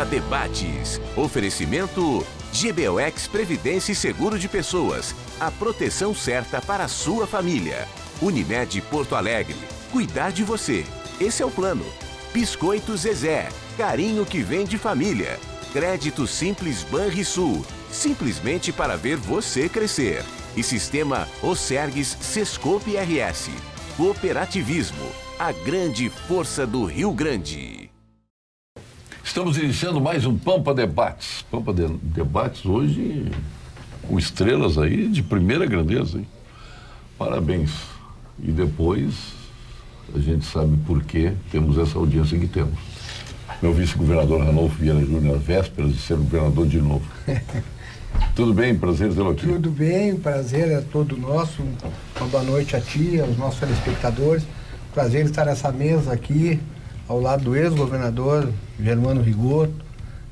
Pampa Debates. Oferecimento GBOX Previdência e Seguro de Pessoas. A proteção certa para a sua família. Unimed Porto Alegre. Cuidar de você. Esse é o plano. Biscoito Zezé. Carinho que vem de família. Crédito Simples Banrisul. Simplesmente para ver você crescer. E Sistema Osergues Sescope RS. Cooperativismo. A grande força do Rio Grande. Estamos iniciando mais um Pampa Debates. Pampa Debates hoje com estrelas aí de primeira grandeza, hein? Parabéns. E depois a gente sabe por que temos essa audiência que temos. Meu vice-governador Ranolfo Vieira Júnior, vésperas de ser governador de novo. Tudo bem? Prazer tê-lo aqui. Tudo bem, prazer é todo nosso. Uma boa noite a ti, aos nossos telespectadores. Prazer estar nessa mesa aqui, ao lado do ex-governador Germano Rigoto,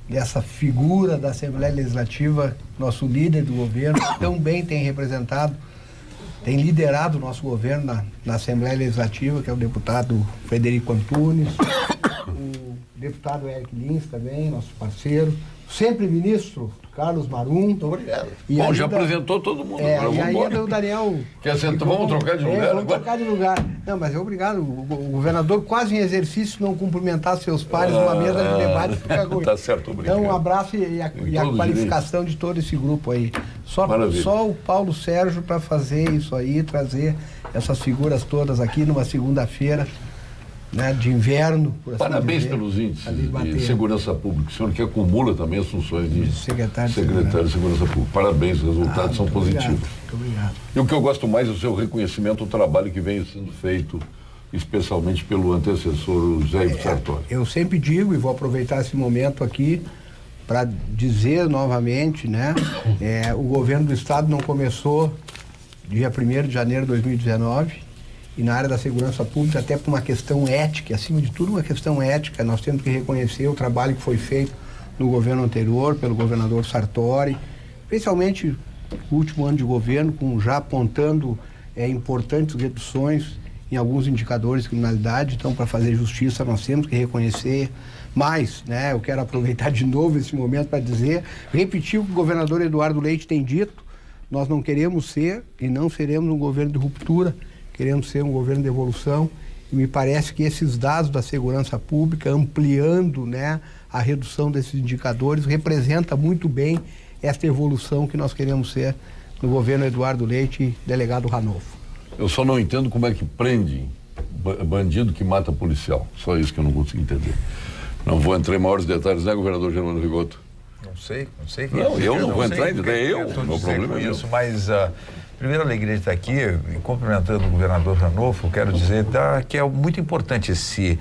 dessa figura da Assembleia Legislativa, nosso líder do governo, que tão bem tem representado, tem liderado o nosso governo na Assembleia Legislativa, que é o deputado Frederico Antunes, o deputado Eric Lins também, nosso parceiro, sempre ministro Carlos Marum. Muito obrigado. Bom, já apresentou todo mundo. Agora e ainda o Daniel... Vamos trocar de lugar? Vamos trocar de lugar. Não, mas obrigado. O governador, quase em exercício, não cumprimentar seus pares numa mesa de debate. Fica ruim. Tá certo, obrigado. Então, um abraço e a qualificação de todo esse grupo aí. Só o Paulo Sérgio para fazer isso aí, trazer essas figuras todas aqui numa segunda-feira, né, de inverno. Parabéns pelos índices de segurança pública. O senhor que acumula também as funções de secretário de segurança pública. Parabéns, os resultados são positivos. Muito obrigado. E o que eu gosto mais é o seu reconhecimento do trabalho que vem sendo feito, especialmente pelo antecessor José Ivo Sartori. Eu sempre digo, e vou aproveitar esse momento aqui para dizer novamente, né, o governo do Estado não começou dia 1º de janeiro de 2019, e na área da segurança pública, até por uma questão ética, acima de tudo uma questão ética, nós temos que reconhecer o trabalho que foi feito no governo anterior, pelo governador Sartori, especialmente o último ano de governo, já apontando importantes reduções em alguns indicadores de criminalidade. Então, para fazer justiça, nós temos que reconhecer. Mas, né, eu quero aproveitar de novo esse momento para repetir o que o governador Eduardo Leite tem dito: nós não queremos ser e não seremos um governo de ruptura, queremos ser um governo de evolução, e me parece que esses dados da segurança pública, ampliando, né, a redução desses indicadores, representa muito bem esta evolução que nós queremos ser no governo Eduardo Leite e delegado Ranolfo. Eu só não entendo como é que prende bandido que mata policial. Só isso que eu não consigo entender. Não vou entrar em maiores detalhes, né, governador Germano Rigoto? Não sei. Não, eu não vou entrar em detalhes, o meu problema é isso, mas... Primeiro, a alegria de estar aqui, cumprimentando o governador Ranolfo, quero dizer que é muito importante esse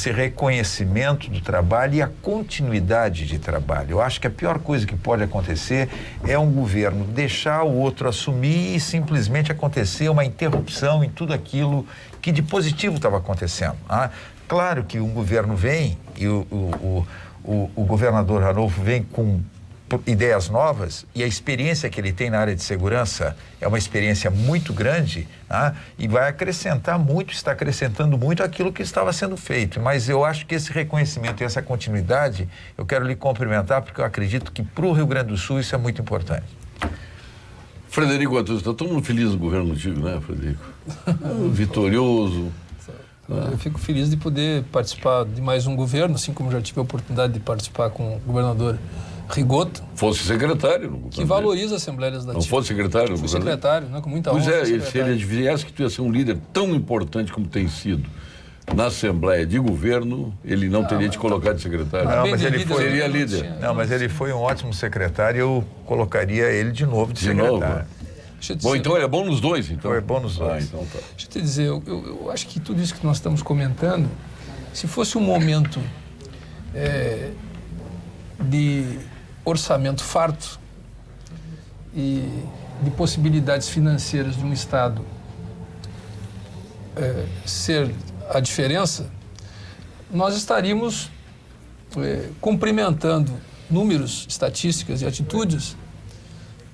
reconhecimento do trabalho e a continuidade de trabalho. Eu acho que a pior coisa que pode acontecer é um governo deixar o outro assumir e simplesmente acontecer uma interrupção em tudo aquilo que de positivo estava acontecendo. Claro que um governo vem e o governador Ranolfo vem com ideias novas, e a experiência que ele tem na área de segurança é uma experiência muito grande, e vai acrescentar muito, está acrescentando muito aquilo que estava sendo feito. Mas eu acho que esse reconhecimento e essa continuidade, eu quero lhe cumprimentar, porque eu acredito que para o Rio Grande do Sul isso é muito importante. Frederico Antunes, está todo mundo feliz no governo antigo, né, Frederico? Vitorioso. Eu fico feliz de poder participar de mais um governo, assim como já tive a oportunidade de participar com o governador Rigoto. Fosse secretário no governo. Que valoriza a Assembleia Legislativa. Não fosse secretário no governo? Fui secretário, né, com muita honra. Pois se ele adivinhasse que tu ia ser um líder tão importante como tem sido na Assembleia de Governo, ele não teria te colocado de secretário. Não, mas ele seria líder. Não, mas ele foi um ótimo secretário, eu colocaria ele de novo de secretário. Novo. Bom, então ele é bom nos dois, então. Foi bom nos dois. Então tá. Deixa eu te dizer, eu acho que tudo isso que nós estamos comentando, se fosse um momento de orçamento farto e de possibilidades financeiras de um Estado ser a diferença, nós estaríamos cumprimentando números, estatísticas e atitudes,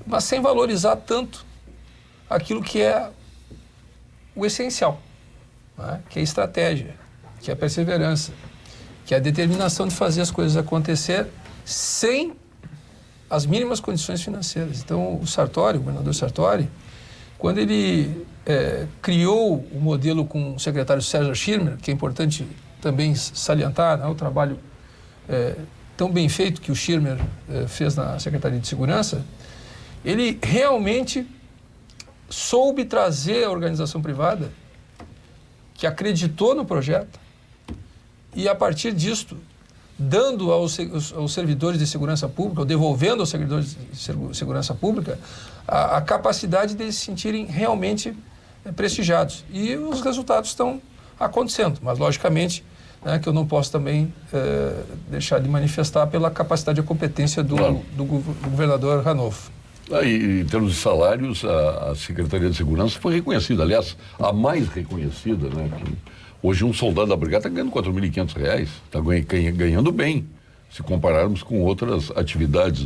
mas sem valorizar tanto aquilo que é o essencial, né? Que é a estratégia, que é a perseverança, que é a determinação de fazer as coisas acontecer sem as mínimas condições financeiras. Então, o governador Sartori, quando ele criou o modelo com o secretário César Schirmer, que é importante também salientar, né, o trabalho tão bem feito que o Schirmer fez na Secretaria de Segurança, ele realmente soube trazer a organização privada que acreditou no projeto e, a partir disto, dando aos servidores de segurança pública, ou devolvendo aos servidores de segurança pública, a capacidade de se sentirem realmente prestigiados. E os resultados estão acontecendo, mas, logicamente, né, que eu não posso também deixar de manifestar pela capacidade e competência do governador Ranolfo. Em termos de salários, a Secretaria de Segurança foi reconhecida, aliás, a mais reconhecida, né? Hoje um soldado da brigada está ganhando R$ 4.500, está ganhando bem, se compararmos com outras atividades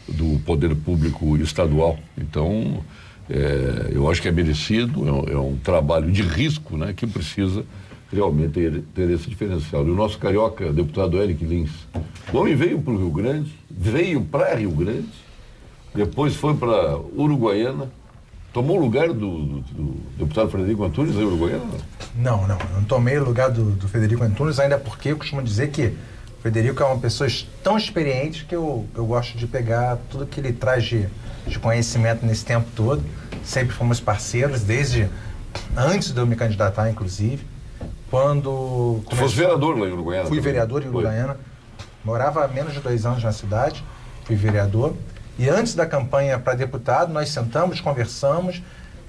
do poder público estadual. Então, eu acho que é merecido, é um trabalho de risco, né, que precisa realmente ter esse diferencial. E o nosso carioca, deputado Eric Lins, o homem veio para o Rio Grande, veio para Rio Grande, depois foi para Uruguaiana, tomou o lugar do deputado Frederico Antunes em Uruguaiana? Não tomei o lugar do Frederico Antunes, ainda porque eu costumo dizer que o Frederico é uma pessoa tão experiente que eu gosto de pegar tudo que ele traz de conhecimento nesse tempo todo. Sempre fomos parceiros, desde antes de eu me candidatar, inclusive. Quando Tu fosse vereador lá em Uruguaiana? Fui vereador em Uruguaiana. Morava há menos de 2 anos na cidade, fui vereador. E antes da campanha para deputado, nós sentamos, conversamos,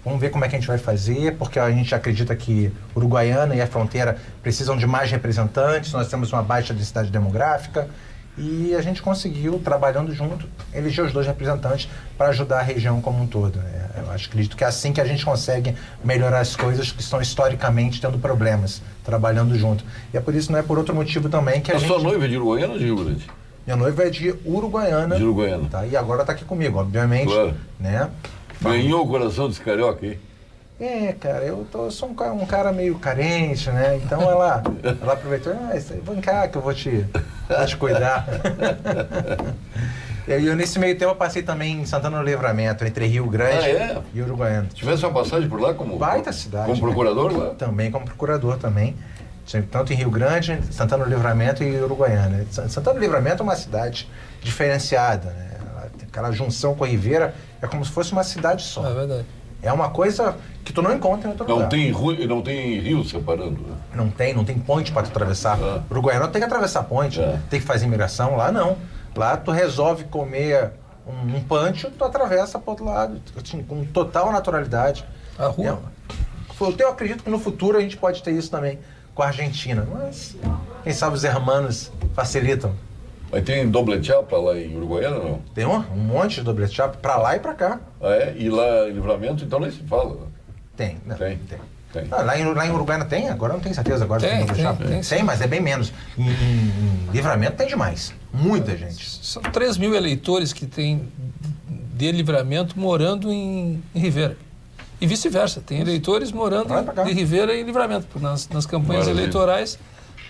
vamos ver como é que a gente vai fazer, porque a gente acredita que Uruguaiana e a fronteira precisam de mais representantes, nós temos uma baixa densidade demográfica, e a gente conseguiu, trabalhando junto, eleger os 2 representantes para ajudar a região como um todo. Eu acredito que é assim que a gente consegue melhorar as coisas que estão historicamente tendo problemas, trabalhando junto. E é por isso, não é por outro motivo também que a gente... sua noiva é de Uruguaiana ou de Rio Grande? Minha noiva é de Uruguaiana. De Uruguaiana. Tá? E agora está aqui comigo, obviamente. Claro. Né? Ganhou o coração desse carioca, hein? Cara, sou um cara meio carente, né? Então ela aproveitou, vem cá que eu vou te cuidar. E eu, nesse meio tempo, eu passei também em Santana do Livramento, entre Rio Grande e Uruguaiana. Tivesse uma passagem por lá como... Baita cidade. Como procurador lá? Também, como procurador também. Tanto em Rio Grande, Santana do Livramento e Uruguaiana. Santana do Livramento é uma cidade diferenciada, né? Aquela junção com a Ribeira é como se fosse uma cidade só. É verdade. É uma coisa que tu não encontra em outro lugar. Não tem rio separando, né? Não tem ponte para tu atravessar. Uruguaiana tem que atravessar a ponte, tem que fazer imigração. Lá não. Lá tu resolve comer um pancho, tu atravessa para outro lado, assim, com total naturalidade. A rua. Eu acredito que no futuro a gente pode ter isso também com a Argentina, mas quem sabe os hermanos facilitam. Mas tem doble chapa lá em Uruguaiana, não? Tem um monte de doble chapa, pra lá e pra cá. Ah, é? E lá em Livramento, então nem se fala, né? Tem. Tem. Lá em Uruguaiana tem? Agora não tenho certeza. Agora tem doble chapa. Tem, mas é bem menos. Em Livramento tem demais. Muita gente. São 3.000 eleitores que tem de Livramento morando em Ribeira. E vice-versa, tem eleitores morando de Ribeira e Livramento. Nas campanhas eleitorais,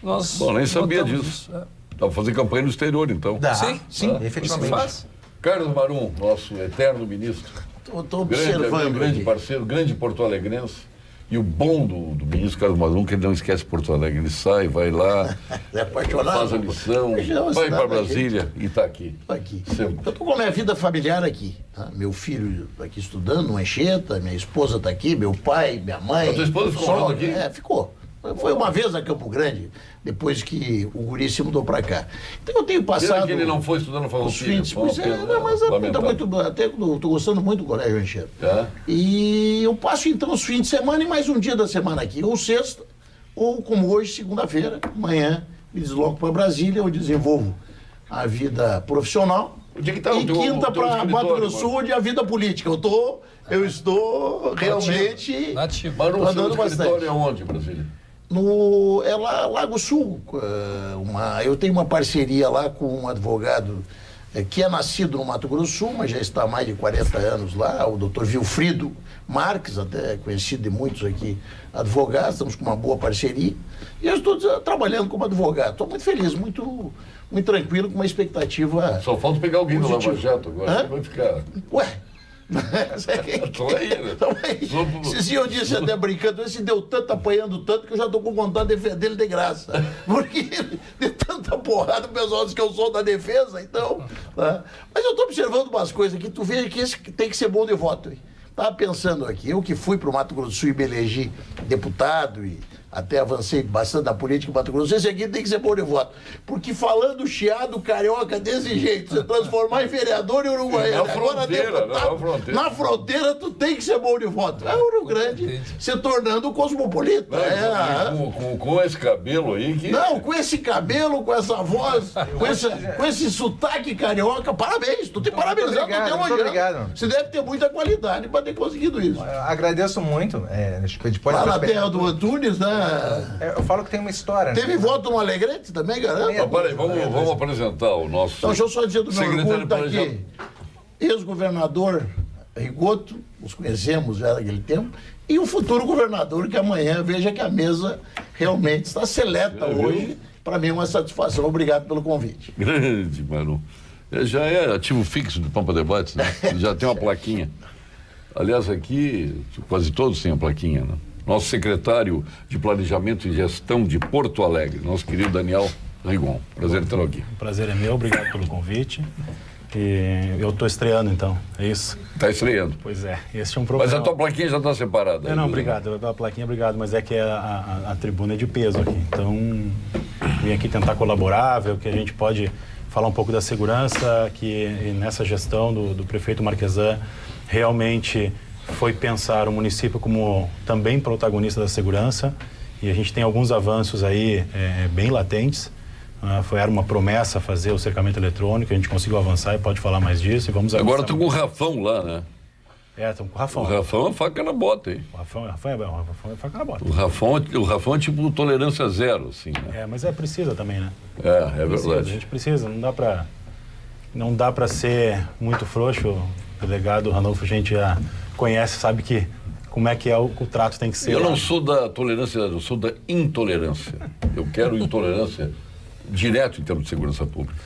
nós... Bom, nem sabia disso. Dá para fazer campanha no exterior, então. Dá. Sim, efetivamente. Faz. Carlos Marum, nosso eterno ministro. Estou observando. Grande parceiro, grande porto-alegrense. E o bom do ministro Carlos Marum é que ele não esquece Porto Alegre. Ele sai, vai lá, é apaixonado, faz a lição, vai para Brasília e está aqui. Estou aqui. Sempre. Eu estou com a minha vida familiar aqui. Tá? Meu filho está aqui estudando, no Anchieta, minha esposa está aqui, meu pai, minha mãe. A tua esposa ficou aqui? Ficou. Foi uma vez a Campo Grande, depois que o guri se mudou para cá. Então eu tenho passado... Pena que ele não foi estudando filosofia. Mas tá muito, até estou gostando muito do Colégio Anchieta. E eu passo então os fins de semana e mais um dia da semana aqui, ou sexta, ou como hoje, segunda-feira, amanhã, me desloco para Brasília, eu desenvolvo a vida profissional. Onde é que tá e quinta para Mato Grosso do Sul e a vida política. Eu estou realmente andando bastante. Mas o escritório é onde, Brasília? É lá Lago Sul. Eu tenho uma parceria lá com um advogado que é nascido no Mato Grosso do Sul, mas já está há mais de 40 anos lá, o doutor Vilfrido Marques, até conhecido de muitos aqui, advogado, estamos com uma boa parceria, e eu estou trabalhando como advogado. Estou muito feliz, muito tranquilo, com uma expectativa... Só falta pegar alguém do positiva. Lava Jato agora, vai ficar... Ué... Tô aí, né? Esses dias eu disse até brincando, esse deu tanto, apanhando tanto, que eu já estou com vontade de defender ele de graça. Porque de tanta porrada, o pessoal diz que eu sou da defesa, então... Tá? Mas eu estou observando umas coisas aqui, tu vê que esse tem que ser bom de voto. Estava pensando aqui, eu que fui para o Mato Grosso do Sul e me elegi deputado e até avancei bastante na política em Mato Grosso, esse aqui tem que ser bom de voto. Porque falando chiado, carioca, desse jeito, você transformar em vereador em Uruguaiana, agora deputado, na fronteira tu tem que ser bom de voto. É o Rio Grande se tornando cosmopolita. Com esse cabelo aí que... Não, com esse cabelo, com essa voz, com esse sotaque carioca, parabéns, tu te parabenizando, Muito obrigado. Você deve ter muita qualidade para ter conseguido isso. Eu agradeço muito. Lá na terra do Antunes, né? Eu falo que tem uma história. Teve voto no Alegrete também, garanto? Peraí, vamos apresentar o nosso... Então, deixa eu só dizer do meu orgulho, está aqui. Planejamento. Ex-governador Rigoto, nos conhecemos já naquele tempo, e o futuro governador, que amanhã veja que a mesa realmente está seleta hoje. Para mim é uma satisfação. Obrigado pelo convite. Grande, mano. Já é ativo fixo do Pampa Debates, né? Já tem uma plaquinha. Aliás, aqui quase todos têm a plaquinha, né? Nosso secretário de Planejamento e Gestão de Porto Alegre, nosso querido Daniel Rigon. Prazer tê-lo aqui. O prazer é meu, obrigado pelo convite. E eu estou estreando, então, é isso? Está estreando. Pois é, esse é um problema. Mas a tua plaquinha já está separada. Não, obrigado. A plaquinha, obrigado, mas é que a tribuna é de peso aqui. Então, vim aqui tentar colaborar, ver o que a gente pode falar um pouco da segurança, que nessa gestão do prefeito Marquesan realmente foi pensar o município como também protagonista da segurança, e a gente tem alguns avanços aí bem latentes. Era uma promessa fazer o cercamento eletrônico, a gente conseguiu avançar e pode falar mais disso. E vamos agora estão com o Rafão lá, né? Estamos com o Rafão. O Rafão é faca na bota, hein? O Rafão é faca na bota. O Rafão é tipo tolerância zero, assim, né? Mas precisa também, né? É verdade. A gente precisa, não dá pra ser muito frouxo. O delegado Ranulfo, a gente já conhece, sabe como é que o trato tem que ser. Eu não sou da tolerância, eu sou da intolerância. Eu quero intolerância direto em termos de segurança pública.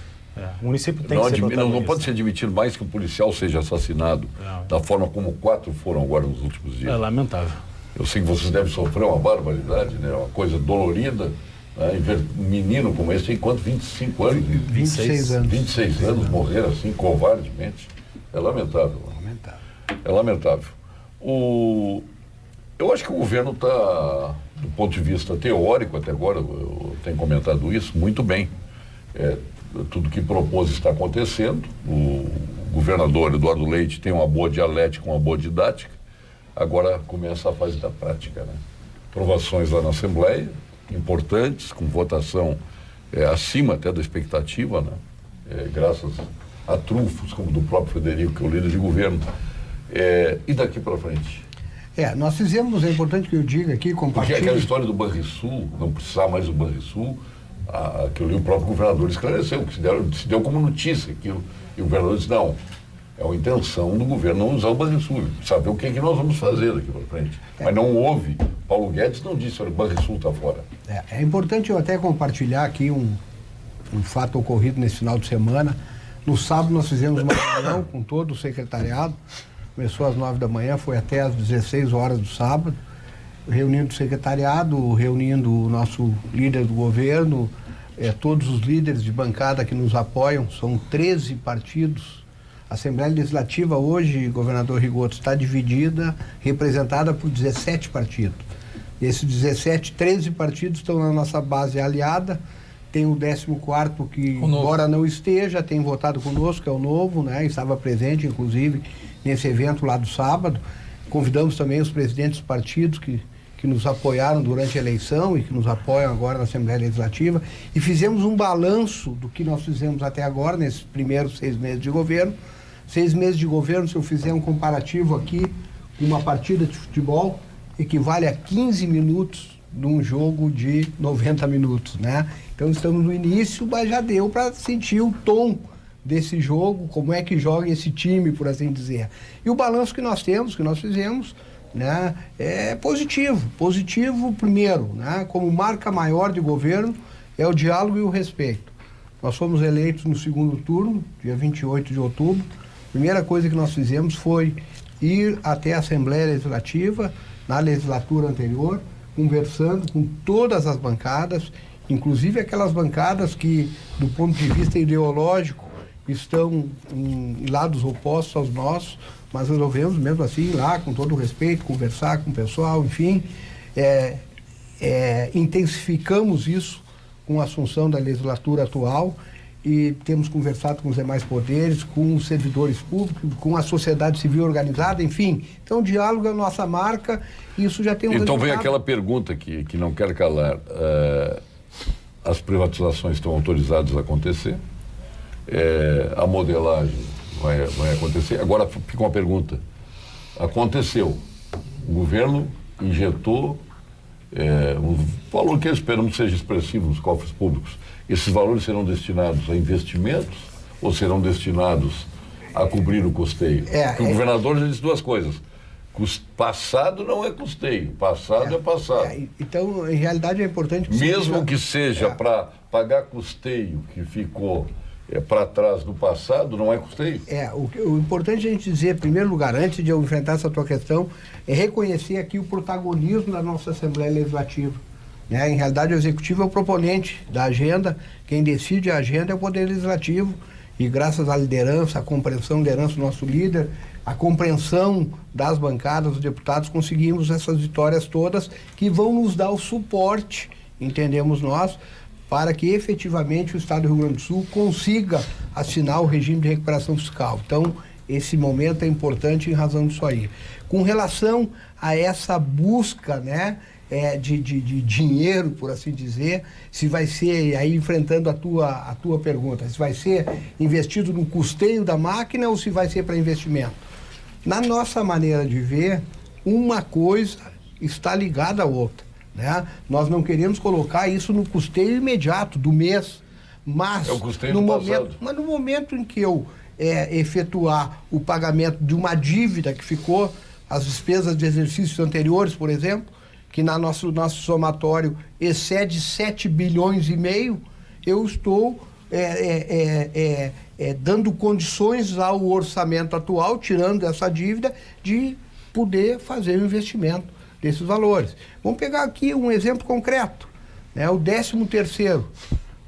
O município tem que ser protagonista. Não pode ser admitido mais que um policial seja assassinado da forma como 4 foram agora nos últimos dias. É lamentável. Eu sei que vocês devem sofrer uma barbaridade, né? Uma coisa dolorida. Né? E ver um menino como esse tem quanto? 25 anos? 26 anos. 26 anos morrer assim, covardemente. É lamentável. É lamentável. Eu acho que o governo está, do ponto de vista teórico, até agora, eu tenho comentado isso, muito bem. Tudo que propôs está acontecendo. O governador Eduardo Leite tem uma boa dialética, uma boa didática. Agora começa a fase da prática, né? Aprovações lá na Assembleia, importantes, com votação acima até da expectativa, né? Graças a trunfos como do próprio Frederico, que é o líder de governo. E daqui para frente? Nós fizemos, é importante que eu diga aqui, compartilhe... Porque aquela história do Banrisul, não precisar mais do Banrisul, que eu li o próprio governador esclareceu, que se deu como notícia aquilo. E o governador disse, não, é uma intenção do governo não usar o Banrisul, saber o que é que nós vamos fazer daqui para frente. Mas não houve. Paulo Guedes não disse, olha, o Banrisul está fora. É importante eu até compartilhar aqui um fato ocorrido nesse final de semana. No sábado nós fizemos uma reunião com todo o secretariado, começou às 9 da manhã, foi até às 16 horas do sábado, reunindo o secretariado, reunindo o nosso líder do governo, todos os líderes de bancada que nos apoiam, são 13 partidos. A Assembleia Legislativa hoje, governador Rigoto, está dividida, representada por 17 partidos. Esses 13 partidos estão na nossa base aliada. Tem o 14º que, embora não esteja, tem votado conosco, que é o Novo, né? Estava presente, inclusive, nesse evento lá do sábado. Convidamos também os presidentes dos partidos que nos apoiaram durante a eleição e que nos apoiam agora na Assembleia Legislativa. E fizemos um balanço do que nós fizemos até agora, nesses primeiros 6 meses de governo. 6 meses de governo, se eu fizer um comparativo aqui, uma partida de futebol equivale a 15 minutos num jogo de 90 minutos, né? Então estamos no início, mas já deu para sentir o tom desse jogo, como é que joga esse time, por assim dizer. E o balanço que nós temos, que nós fizemos, né, é positivo. Positivo, primeiro, né, como marca maior de governo, é o diálogo e o respeito. Nós fomos eleitos no segundo turno, dia 28 de outubro. A primeira coisa que nós fizemos foi ir até a Assembleia Legislativa, na legislatura anterior, conversando com todas as bancadas, inclusive aquelas bancadas que, do ponto de vista ideológico, estão em lados opostos aos nossos, mas resolvemos mesmo assim ir lá, com todo o respeito, conversar com o pessoal, enfim, intensificamos isso com a assunção da legislatura atual e temos conversado com os demais poderes, com os servidores públicos, com a sociedade civil organizada, enfim. Então, o diálogo é a nossa marca e isso já tem um Então resultado. vem aquela pergunta que não quero calar. As privatizações estão autorizadas a acontecer, a modelagem vai acontecer. Agora fica uma pergunta. Aconteceu. O governo injetou um valor que esperamos que seja expressivo nos cofres públicos. Esses valores serão destinados a investimentos ou serão destinados a cobrir o custeio? Porque o governador já disse duas coisas. Passado não é custeio, passado é passado. Então, em realidade, é importante... Mesmo que seja para pagar custeio que ficou para trás do passado, não é custeio? O importante a gente dizer, em primeiro lugar, antes de eu enfrentar essa tua questão, é reconhecer aqui o protagonismo da nossa Assembleia Legislativa. Em realidade, o Executivo é o proponente da agenda, quem decide a agenda é o Poder Legislativo, e graças à liderança, à compreensão da liderança do nosso líder, a compreensão das bancadas, dos deputados, conseguimos essas vitórias todas que vão nos dar o suporte, entendemos nós, para que efetivamente o Estado do Rio Grande do Sul consiga assinar o regime de recuperação fiscal. Então, esse momento é importante em razão disso aí. Com relação a essa busca, de dinheiro, por assim dizer, se vai ser, aí enfrentando a tua pergunta, se vai ser investido no custeio da máquina ou se vai ser para investimento. Na nossa maneira de ver, uma coisa está ligada à outra. Nós não queremos colocar isso no custeio imediato do mês, mas é o custeio do passado. Mas no momento em que eu efetuar o pagamento de uma dívida que ficou, as despesas de exercícios anteriores, por exemplo, que no nosso somatório excede 7 bilhões e meio, eu estou dando condições ao orçamento atual, tirando essa dívida, de poder fazer o investimento desses valores. Vamos pegar aqui um exemplo concreto, o 13º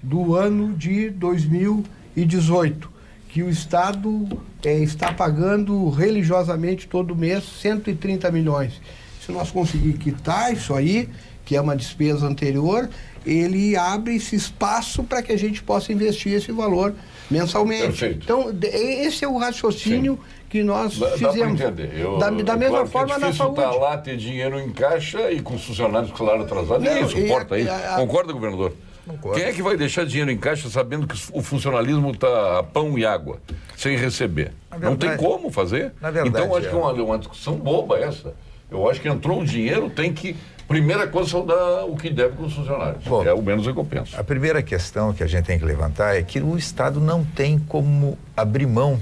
do ano de 2018, que o Estado está pagando religiosamente todo mês 130 milhões. Se nós conseguir quitar isso aí, que é uma despesa anterior, ele abre esse espaço para que a gente possa investir esse valor mensalmente. Perfeito. Então, esse é o raciocínio que nós fizemos. Dá para entender. Da mesma claro forma, na saúde. É difícil estar lá, ter dinheiro em caixa e com os funcionários com salário atrasado. Ninguém suporta isso. Concorda, governador? Concordo. Quem é que vai deixar dinheiro em caixa sabendo que o funcionalismo está a pão e água, sem receber? Não tem como fazer. Na verdade, então, acho que é uma discussão boba essa. Eu acho que entrou um dinheiro, tem que... Primeira coisa, saudar o que deve com os funcionários. Bom, é o menos eu penso. A primeira questão que a gente tem que levantar é que o Estado não tem como abrir mão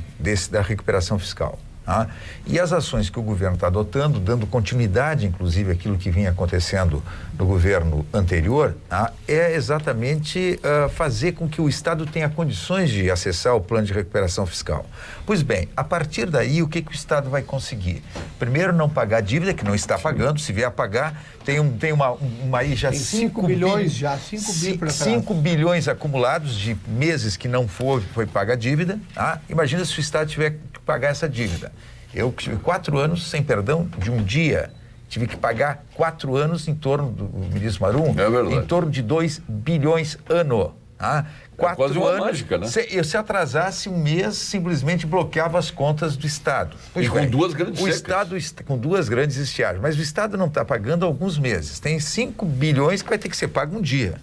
da recuperação fiscal. E as ações que o governo está adotando, dando continuidade, inclusive, àquilo que vinha acontecendo no governo anterior, é exatamente fazer com que o Estado tenha condições de acessar o plano de recuperação fiscal. Pois bem, a partir daí, o que o Estado vai conseguir? Primeiro, não pagar a dívida, que não está pagando. Se vier a pagar, tem aí já 5 bilhões, 5 bilhões acumulados de meses que não foi paga a dívida. Imagina se o Estado tiver que pagar essa dívida. Eu tive 4 anos sem perdão de um dia. Tive que pagar 4 anos em torno do ministro Marum, em torno de 2 bilhões ano. 4 quase uma anos, mágica, né? Se atrasasse um mês, simplesmente bloqueava as contas do Estado. E com duas grandes secas. O Estado com 2 grandes estiagens, mas o Estado não está pagando há alguns meses. Tem 5 bilhões que vai ter que ser pago um dia.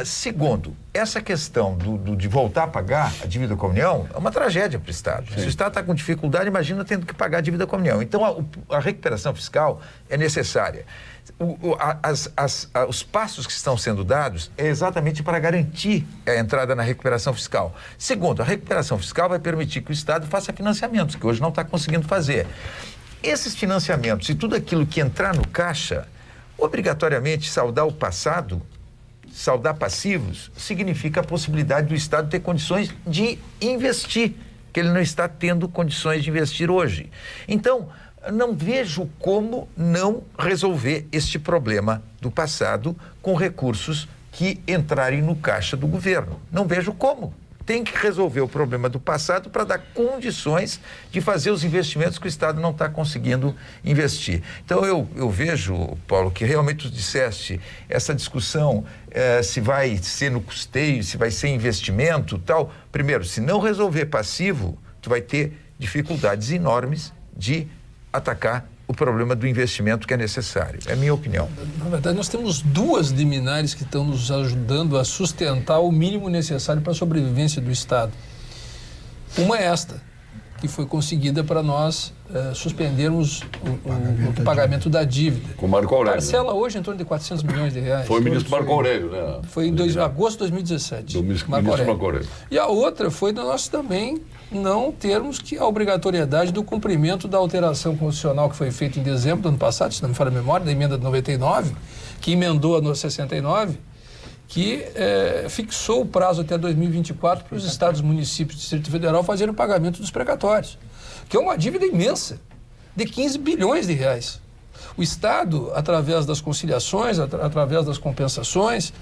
Segundo, essa questão de voltar a pagar a dívida com a União é uma tragédia para o Estado. Sim. Se o Estado está com dificuldade, imagina tendo que pagar a dívida com a União. Então, a recuperação fiscal é necessária. Os passos que estão sendo dados é exatamente para garantir a entrada na recuperação fiscal. Segundo, a recuperação fiscal vai permitir que o Estado faça financiamentos, que hoje não está conseguindo fazer. Esses financiamentos e tudo aquilo que entrar no caixa, obrigatoriamente saldar o passado, saldar passivos, significa a possibilidade do Estado ter condições de investir, que ele não está tendo condições de investir hoje. Então, não vejo como não resolver este problema do passado com recursos que entrarem no caixa do governo. Não vejo como. Tem que resolver o problema do passado para dar condições de fazer os investimentos que o Estado não está conseguindo investir. Então, eu vejo, Paulo, que realmente tu disseste, essa discussão, se vai ser no custeio, se vai ser investimento, tal. Primeiro, se não resolver passivo, tu vai ter dificuldades enormes de atacar o problema do investimento que é necessário. É a minha opinião. Na verdade, nós temos duas liminares que estão nos ajudando a sustentar o mínimo necessário para a sobrevivência do Estado. Uma é esta, que foi conseguida para nós suspendermos o pagamento da dívida. Com Marco Aurélio. Parcela hoje em torno de 400 milhões de reais. Foi o ministro Marco Aurélio, né? Foi em agosto de 2017. Do ministro Marco Aurélio. E a outra foi de nós também não termos a obrigatoriedade do cumprimento da alteração constitucional que foi feita em dezembro do ano passado, se não me falha a memória, da emenda de 99, que emendou a 69, que fixou o prazo até 2024 para os estados, municípios e Distrito Federal fazerem o pagamento dos precatórios, que é uma dívida imensa, de 15 bilhões de reais. O Estado, através das conciliações, através das compensações,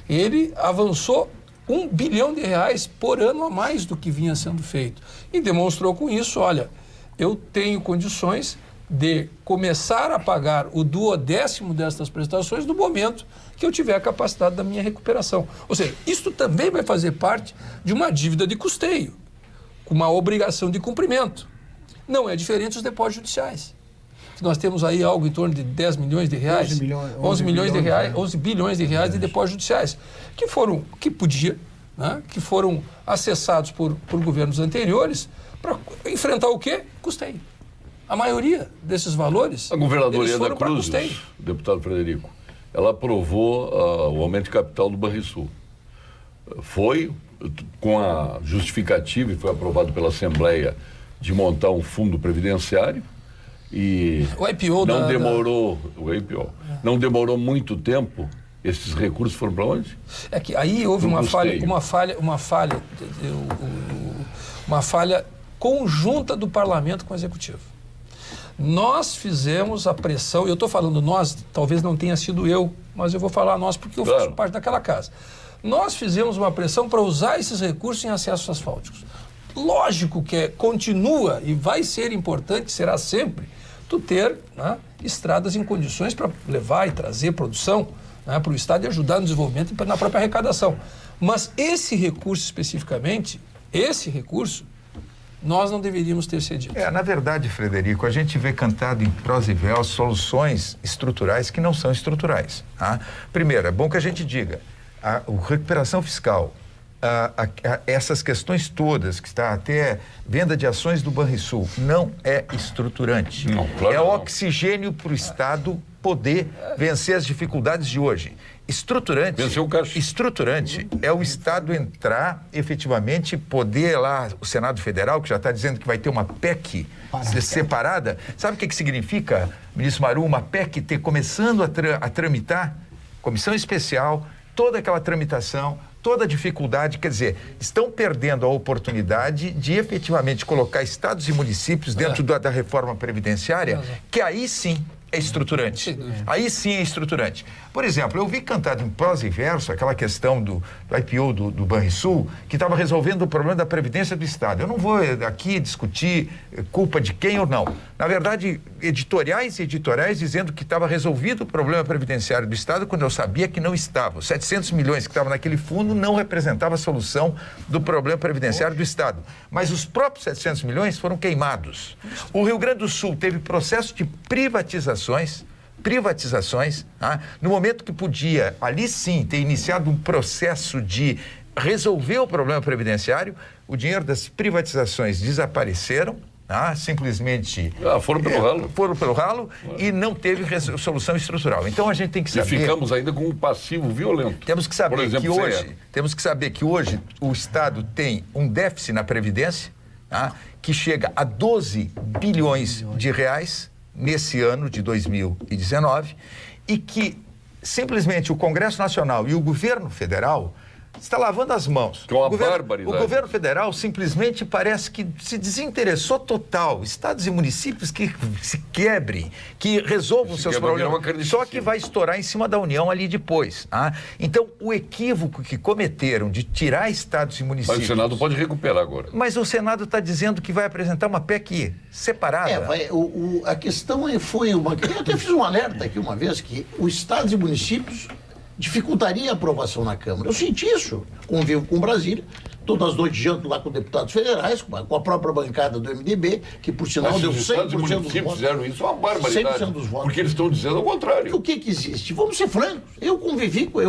ele avançou 1 bilhão de reais por ano a mais do que vinha sendo feito. E demonstrou com isso, olha, eu tenho condições de começar a pagar o 1/10 destas prestações no momento que eu tiver a capacidade da minha recuperação. Ou seja, isso também vai fazer parte de uma dívida de custeio, com uma obrigação de cumprimento. Não é diferente dos depósitos judiciais. Nós temos aí algo em torno de 10 milhões de reais, 11 bilhões de reais de depósitos judiciais, que foram acessados por governos anteriores para enfrentar o quê? Custeio. A maioria desses valores, a governadoria da Cruz, deputado Frederico, ela aprovou o aumento de capital do Banrisul. Foi com a justificativa, e foi aprovado pela Assembleia, de montar um fundo previdenciário. E o IPO não demorou muito tempo. Esses recursos foram para onde? É que aí houve uma falha conjunta do Parlamento com o Executivo. Nós fizemos a pressão, eu estou falando nós, talvez não tenha sido eu, mas eu vou falar nós porque eu faço parte daquela casa. Nós fizemos uma pressão para usar esses recursos em acessos asfálticos. Lógico que continua e vai ser importante, será sempre, tu ter estradas em condições para levar e trazer produção para o Estado e ajudar no desenvolvimento e na própria arrecadação. Mas esse recurso especificamente, nós não deveríamos ter cedido. Na verdade, Frederico, a gente vê cantado em prosa e verso soluções estruturais que não são estruturais. Primeiro, é bom que a gente diga, a recuperação fiscal, essas questões todas, que está até venda de ações do Banrisul, não é estruturante. Não, claro, é oxigênio para o Estado poder vencer as dificuldades de hoje. Estruturante é o Estado entrar efetivamente, poder lá, o Senado Federal, que já está dizendo que vai ter uma PEC separada. Sabe o que significa, ministro Maru, uma PEC ter começando a tramitar, comissão especial, toda aquela tramitação, toda a dificuldade, quer dizer, estão perdendo a oportunidade de efetivamente colocar estados e municípios dentro da reforma previdenciária, que aí sim é estruturante. Aí sim é estruturante. Por exemplo, eu vi cantado em prosa e verso aquela questão do IPO do Banrisul, que estava resolvendo o problema da Previdência do Estado. Eu não vou aqui discutir culpa de quem ou não. Na verdade, editoriais dizendo que estava resolvido o problema previdenciário do Estado, quando eu sabia que não estava. Os 700 milhões que estavam naquele fundo não representavam a solução do problema previdenciário do Estado. Mas os próprios 700 milhões foram queimados. O Rio Grande do Sul teve processo de privatizações privatizações, no momento que podia, ali sim, ter iniciado um processo de resolver o problema previdenciário, o dinheiro das privatizações desapareceram, simplesmente foram pelo ralo e não teve solução estrutural. Então a gente tem que saber... E ficamos ainda com um passivo violento. Temos que saber que hoje o Estado tem um déficit na Previdência, que chega a 12 bilhões de reais nesse ano de 2019 e que simplesmente o Congresso Nacional e o governo federal está lavando as mãos. Com a barbaridade. O governo federal simplesmente parece que se desinteressou total. Estados e municípios que se quebrem, que resolvam seus problemas, só que vai estourar em cima da União ali depois. Então, o equívoco que cometeram de tirar estados e municípios... Mas o Senado pode recuperar agora. Mas o Senado está dizendo que vai apresentar uma PEC separada. A questão foi uma... Eu até fiz um alerta aqui uma vez que os estados e municípios dificultaria a aprovação na Câmara. Eu senti isso, convivo com Brasília, todas as noites janto lá com deputados federais, com a própria bancada do MDB, que por sinal deu 100% dos votos. Fizeram isso, é uma barbaridade. 100% dos votos. Porque eles estão dizendo ao contrário. O que existe? Vamos ser francos. Eu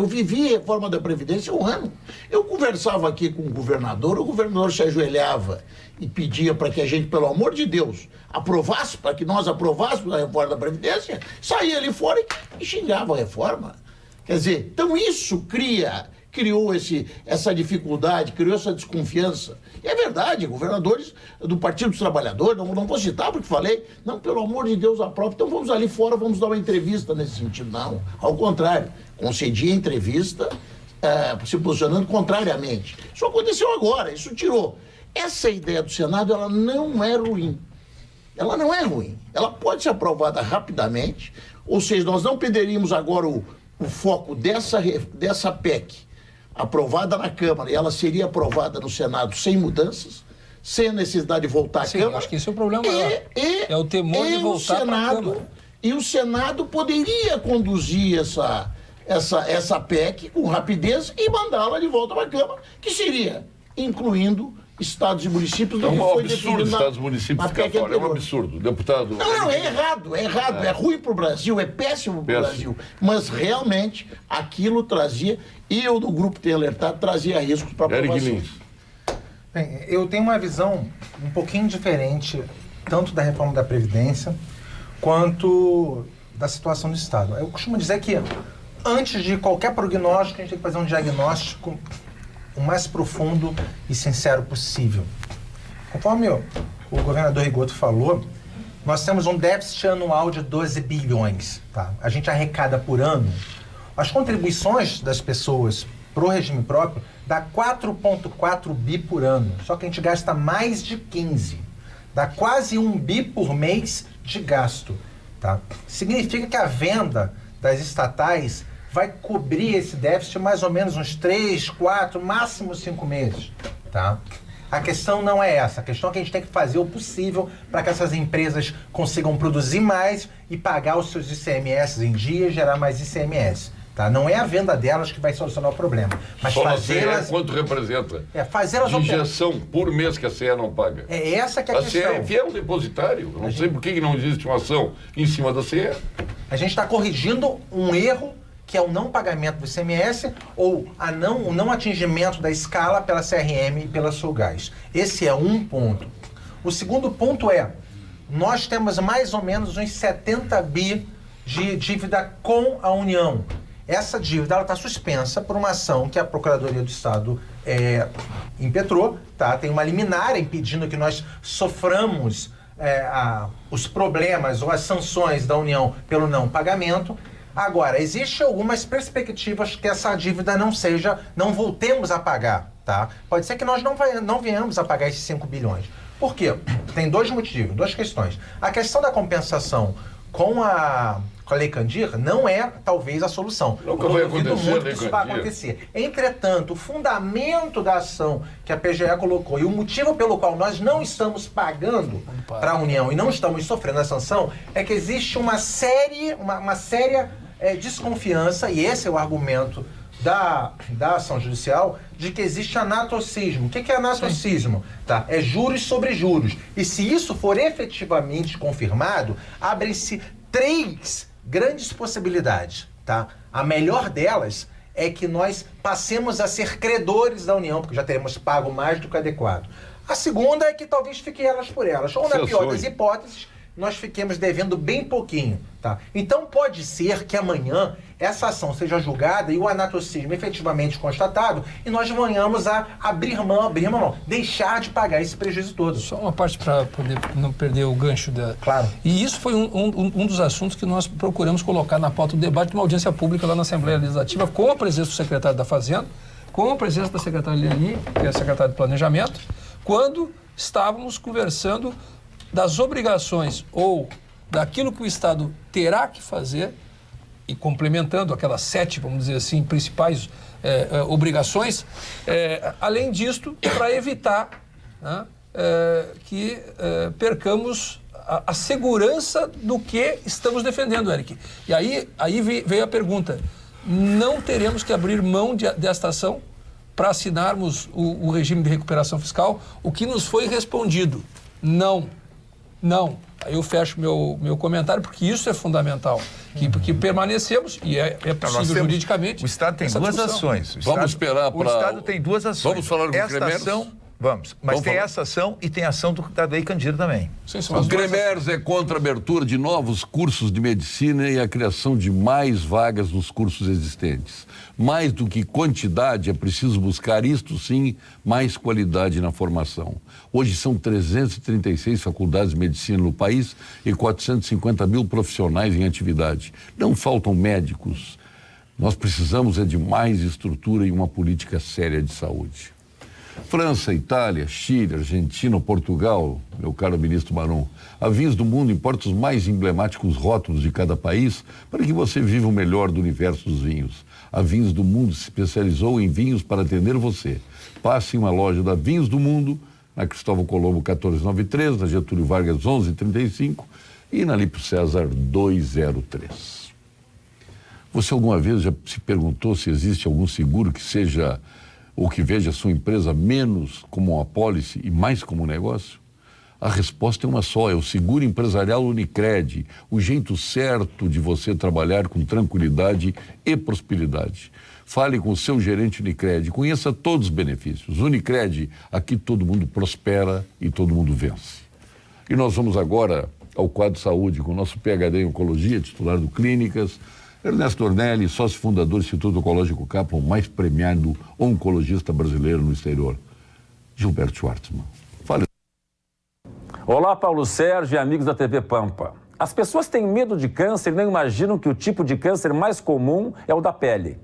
vivi a reforma da Previdência há um ano. Eu conversava aqui com o governador se ajoelhava e pedia para que a gente, pelo amor de Deus, aprovasse, para que nós aprovássemos a reforma da Previdência, saía ali fora e xingava a reforma. Quer dizer, então isso criou essa dificuldade, criou essa desconfiança. E é verdade, governadores do Partido dos Trabalhadores, não vou citar porque falei, não, pelo amor de Deus, aprova, então vamos ali fora, vamos dar uma entrevista nesse sentido. Não, ao contrário, concedi a entrevista se posicionando contrariamente. Isso aconteceu agora, isso tirou. Essa ideia do Senado, ela não é ruim. Ela não é ruim. Ela pode ser aprovada rapidamente, ou seja, nós não perderíamos agora o foco dessa PEC aprovada na Câmara, e ela seria aprovada no Senado sem mudanças, sem a necessidade de voltar à Câmara. Acho que esse é o problema maior. É o temor de voltar para a Câmara. E o Senado poderia conduzir essa PEC com rapidez e mandá-la de volta para a Câmara, que seria incluindo estados e municípios. É um absurdo estados e municípios ficar fora, é um absurdo. Deputado... Não, é errado, é ruim para o Brasil, é péssimo para o Brasil. Mas realmente aquilo trazia, e eu do grupo tenho alertado, trazia riscos para a aprovação. Bem, eu tenho uma visão um pouquinho diferente, tanto da reforma da Previdência, quanto da situação do Estado. Eu costumo dizer que antes de qualquer prognóstico, a gente tem que fazer um diagnóstico o mais profundo e sincero possível. Conforme o governador Rigoto falou, nós temos um déficit anual de 12 bilhões. Tá? A gente arrecada por ano. As contribuições das pessoas para o regime próprio dá 4,4 bi por ano. Só que a gente gasta mais de 15. Dá quase 1 bi por mês de gasto. Tá? Significa que a venda das estatais vai cobrir esse déficit mais ou menos uns 3, 4, máximo 5 meses, tá? A questão não é essa, a questão é que a gente tem que fazer o possível para que essas empresas consigam produzir mais e pagar os seus ICMS em dia e gerar mais ICMS, tá? Não é a venda delas que vai solucionar o problema, mas fazê-las... Quanto representa? Fazê-las de injeção por mês que a CE não paga. É essa que é a questão. A CE é um depositário, eu não sei por que não existe uma ação em cima da CE. A gente está corrigindo um erro que é o não pagamento do ICMS ou o não atingimento da escala pela CRM e pela Sulgás. Esse é um ponto. O segundo ponto é, nós temos mais ou menos uns 70 bi de dívida com a União. Essa dívida está suspensa por uma ação que a Procuradoria do Estado impetrou, tá? Tem uma liminar impedindo que nós soframos os problemas ou as sanções da União pelo não pagamento. Agora, existem algumas perspectivas que essa dívida não voltemos a pagar, tá? Pode ser que nós não venhamos a pagar esses 5 bilhões. Por quê? Tem dois motivos, duas questões. A questão da compensação com a Lei Candir não é, talvez, a solução. Nunca vai acontecer, muito que isso vai acontecer. Entretanto, o fundamento da ação que a PGE colocou e o motivo pelo qual nós não estamos pagando para a União e não estamos sofrendo a sanção é que existe uma séria desconfiança, e esse é o argumento da ação judicial, de que existe anatocismo. O que é anatocismo? Tá? É juros sobre juros. E se isso for efetivamente confirmado, abrem-se 3 grandes possibilidades, tá? A melhor delas é que nós passemos a ser credores da União, porque já teremos pago mais do que adequado. A segunda é que talvez fiquem elas por elas. Ou, na pior das hipóteses, nós fiquemos devendo bem pouquinho, tá? Então, pode ser que amanhã essa ação seja julgada e o anatocismo efetivamente constatado e nós venhamos a abrir mão, deixar de pagar esse prejuízo todo. Só uma parte para poder não perder o gancho da... Claro. E isso foi um dos assuntos que nós procuramos colocar na pauta do debate de uma audiência pública lá na Assembleia Legislativa, com a presença do secretário da Fazenda, com a presença da secretária Leani, que é a secretária de Planejamento, quando estávamos conversando das obrigações ou daquilo que o Estado terá que fazer, e complementando aquelas 7, vamos dizer assim, principais obrigações, além disto, para evitar, né, que percamos a segurança do que estamos defendendo, Eric. E aí veio a pergunta, não teremos que abrir mão desta ação para assinarmos o regime de recuperação fiscal? O que nos foi respondido? Não. Aí eu fecho meu comentário, porque isso é fundamental. Que permanecemos, e é possível juridicamente. O Estado tem duas ações. Vamos esperar para... O Estado tem duas ações. Vamos falar com o Cremers? Mas tem essa ação e tem a ação da Lei Candido também. O Cremers é contra a abertura de novos cursos de medicina e a criação de mais vagas nos cursos existentes. Mais do que quantidade, é preciso buscar, isto sim, mais qualidade na formação. Hoje são 336 faculdades de medicina no país e 450 mil profissionais em atividade. Não faltam médicos. Nós precisamos de mais estrutura e uma política séria de saúde. França, Itália, Chile, Argentina, Portugal, meu caro ministro Maron, a Vinhos do Mundo importa os mais emblemáticos rótulos de cada país para que você viva o melhor do universo dos vinhos. A Vinhos do Mundo se especializou em vinhos para atender você. Passe em uma loja da Vinhos do Mundo, na Cristóvão Colombo 1493, na Getúlio Vargas 1135 e na Lípio César 203. Você alguma vez já se perguntou se existe algum seguro que seja ou que veja a sua empresa menos como uma apólice e mais como um negócio? A resposta é uma só, é o Seguro Empresarial Unicred, o jeito certo de você trabalhar com tranquilidade e prosperidade. Fale com o seu gerente Unicred, conheça todos os benefícios. Unicred, aqui todo mundo prospera e todo mundo vence. E nós vamos agora ao quadro saúde com o nosso PhD em Oncologia, titular do Clínicas, Ernesto Ornelli, sócio fundador do Instituto Oncológico Kaplan, o mais premiado oncologista brasileiro no exterior. Gilberto Schwartzman. Fale. Olá, Paulo Sérgio e amigos da TV Pampa. As pessoas têm medo de câncer e não imaginam que o tipo de câncer mais comum é o da pele.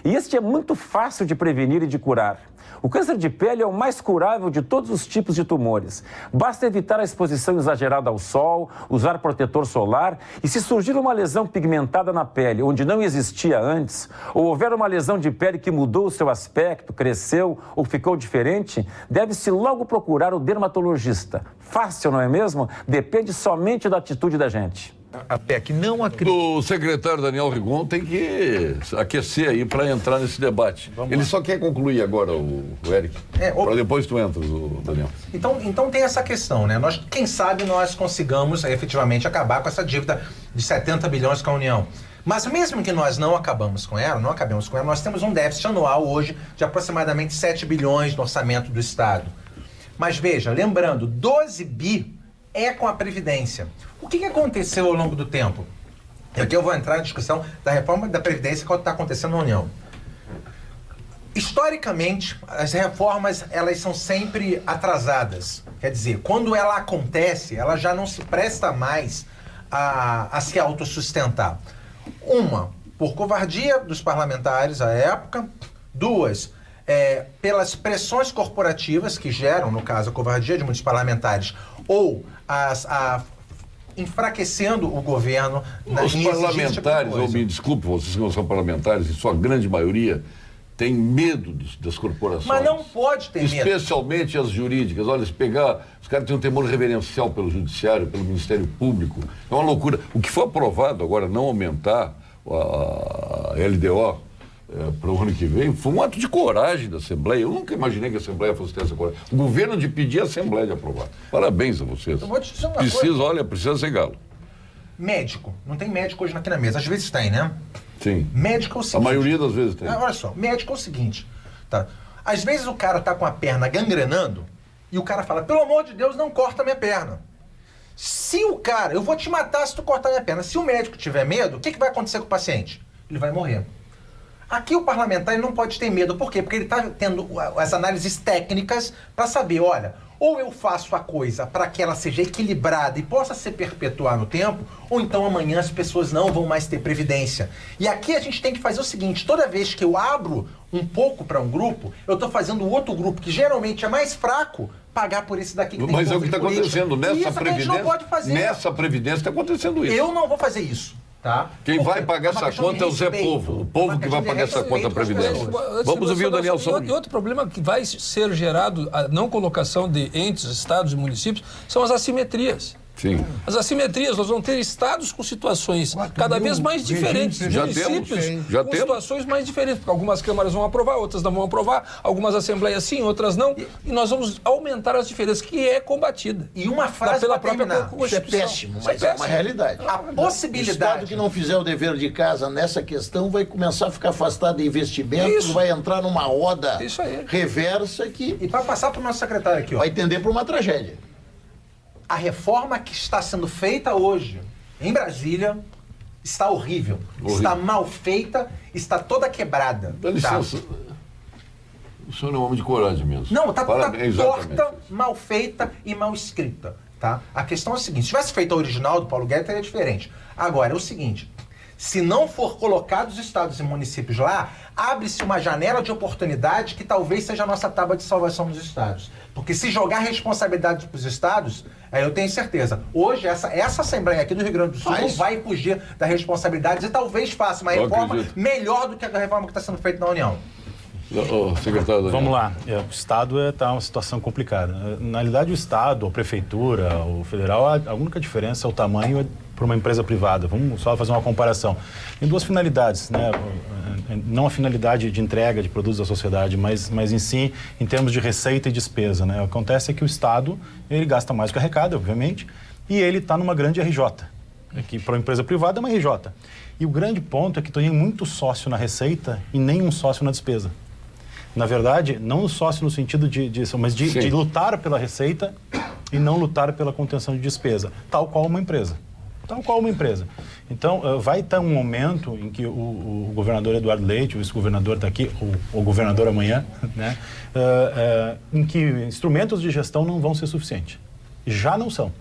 E este é muito fácil de prevenir e de curar. O câncer de pele é o mais curável de todos os tipos de tumores. Basta evitar a exposição exagerada ao sol, usar protetor solar e se surgir uma lesão pigmentada na pele onde não existia antes, ou houver uma lesão de pele que mudou o seu aspecto, cresceu ou ficou diferente, deve-se logo procurar o dermatologista. Fácil, não é mesmo? Depende somente da atitude da gente. A PEC não acredita. O secretário Daniel Rigon tem que aquecer aí para entrar nesse debate. Ele só quer concluir agora, o Eric. Para depois tu entras, o Daniel. Então tem essa questão, né? Quem sabe nós consigamos efetivamente acabar com essa dívida de 70 bilhões com a União. Mas mesmo que nós não acabemos com ela, nós temos um déficit anual hoje de aproximadamente 7 bilhões no orçamento do Estado. Mas veja, lembrando, 12 bi é com a Previdência. O que aconteceu ao longo do tempo? Aqui eu vou entrar na discussão da reforma da Previdência que está acontecendo na União. Historicamente, as reformas, elas são sempre atrasadas. Quer dizer, quando ela acontece, ela já não se presta mais a se autossustentar. Uma, por covardia dos parlamentares à época. Duas, pelas pressões corporativas que geram, no caso, a covardia de muitos parlamentares, ou enfraquecendo o governo. Os parlamentares, eu me desculpe, vocês que não são parlamentares, em sua grande maioria, têm medo das corporações. Mas não pode ter medo. Especialmente as jurídicas. Olha, se pegar... Os caras têm um temor reverencial pelo Judiciário, pelo Ministério Público. É uma loucura. O que foi aprovado agora, não aumentar a LDO para o ano que vem, foi um ato de coragem da Assembleia. Eu nunca imaginei que a Assembleia fosse ter essa coragem. O governo de pedir a Assembleia de aprovar. Parabéns a vocês. Eu vou te dizer uma coisa. Precisa ser galo. Médico. Não tem médico hoje aqui na mesa. Às vezes tem, né? Sim. Médico é o seguinte. A maioria das vezes tem. Olha só, médico é o seguinte, tá? Às vezes o cara tá com a perna gangrenando e o cara fala, pelo amor de Deus, não corta minha perna. Se o cara, eu vou te matar se tu cortar minha perna. Se o médico tiver medo, o que vai acontecer com o paciente? Ele vai morrer. Aqui o parlamentar ele não pode ter medo. Por quê? Porque ele está tendo as análises técnicas para saber, olha, ou eu faço a coisa para que ela seja equilibrada e possa se perpetuar no tempo, ou então amanhã as pessoas não vão mais ter previdência. E aqui a gente tem que fazer o seguinte, toda vez que eu abro um pouco para um grupo, eu estou fazendo o outro grupo, que geralmente é mais fraco, pagar por esse daqui que tem. Mas é o que está acontecendo nessa previdência. Não pode fazer. Nessa previdência está acontecendo isso. Eu não vou fazer isso. Tá? Quem vai pagar essa conta é o Zé Povo. O povo que vai pagar essa conta Previdência. Vamos ouvir o Daniel Saúde. E outro problema que vai ser gerado, a não colocação de entes, estados e municípios, são as assimetrias. Sim. As assimetrias, nós vamos ter estados com situações cada vez mais diferentes, municípios com situações mais diferentes, porque algumas câmaras vão aprovar, outras não vão aprovar, algumas assembleias sim, outras não, e nós vamos aumentar as diferenças, que é combatida. E uma frase pela para própria terminar. Isso é péssimo, mas é uma realidade. A possibilidade... O Estado que não fizer o dever de casa nessa questão vai começar a ficar afastado de investimentos, vai entrar numa roda reversa que... E para passar para o nosso secretário aqui, ó. Vai tender para uma tragédia. A reforma que está sendo feita hoje em Brasília está horrível. Está mal feita, está toda quebrada. Dá licença. O senhor é um homem de coragem mesmo. Não, tá torta, mal feita e mal escrita. Tá? A questão é a seguinte, se tivesse feito a original do Paulo Guedes, seria diferente. Agora, é o seguinte, se não for colocados os estados e municípios lá, abre-se uma janela de oportunidade que talvez seja a nossa tábua de salvação dos estados. Porque se jogar responsabilidade para os estados, aí eu tenho certeza. Hoje, essa Assembleia aqui do Rio Grande do Sul não vai fugir da responsabilidade e talvez faça uma reforma melhor do que a reforma que está sendo feita na União. Secretário Daniel. Vamos lá. O Estado está uma situação complicada. Na realidade, o Estado, a Prefeitura, o Federal, a única diferença é o tamanho para uma empresa privada. Vamos só fazer uma comparação. Tem duas finalidades, né? Não a finalidade de entrega de produtos à sociedade, mas em si, em termos de receita e despesa, né? O que acontece é que o Estado, ele gasta mais do que arrecada, obviamente, e ele está numa grande RJ, que para uma empresa privada é uma RJ. E o grande ponto é que tem muito sócio na receita e nenhum sócio na despesa. Na verdade, não o sócio no sentido mas de lutar pela receita e não lutar pela contenção de despesa, tal qual uma empresa. Então, vai ter um momento em que o governador Eduardo Leite, o vice-governador está aqui, o governador amanhã, né, em que instrumentos de gestão não vão ser suficientes. Já não são.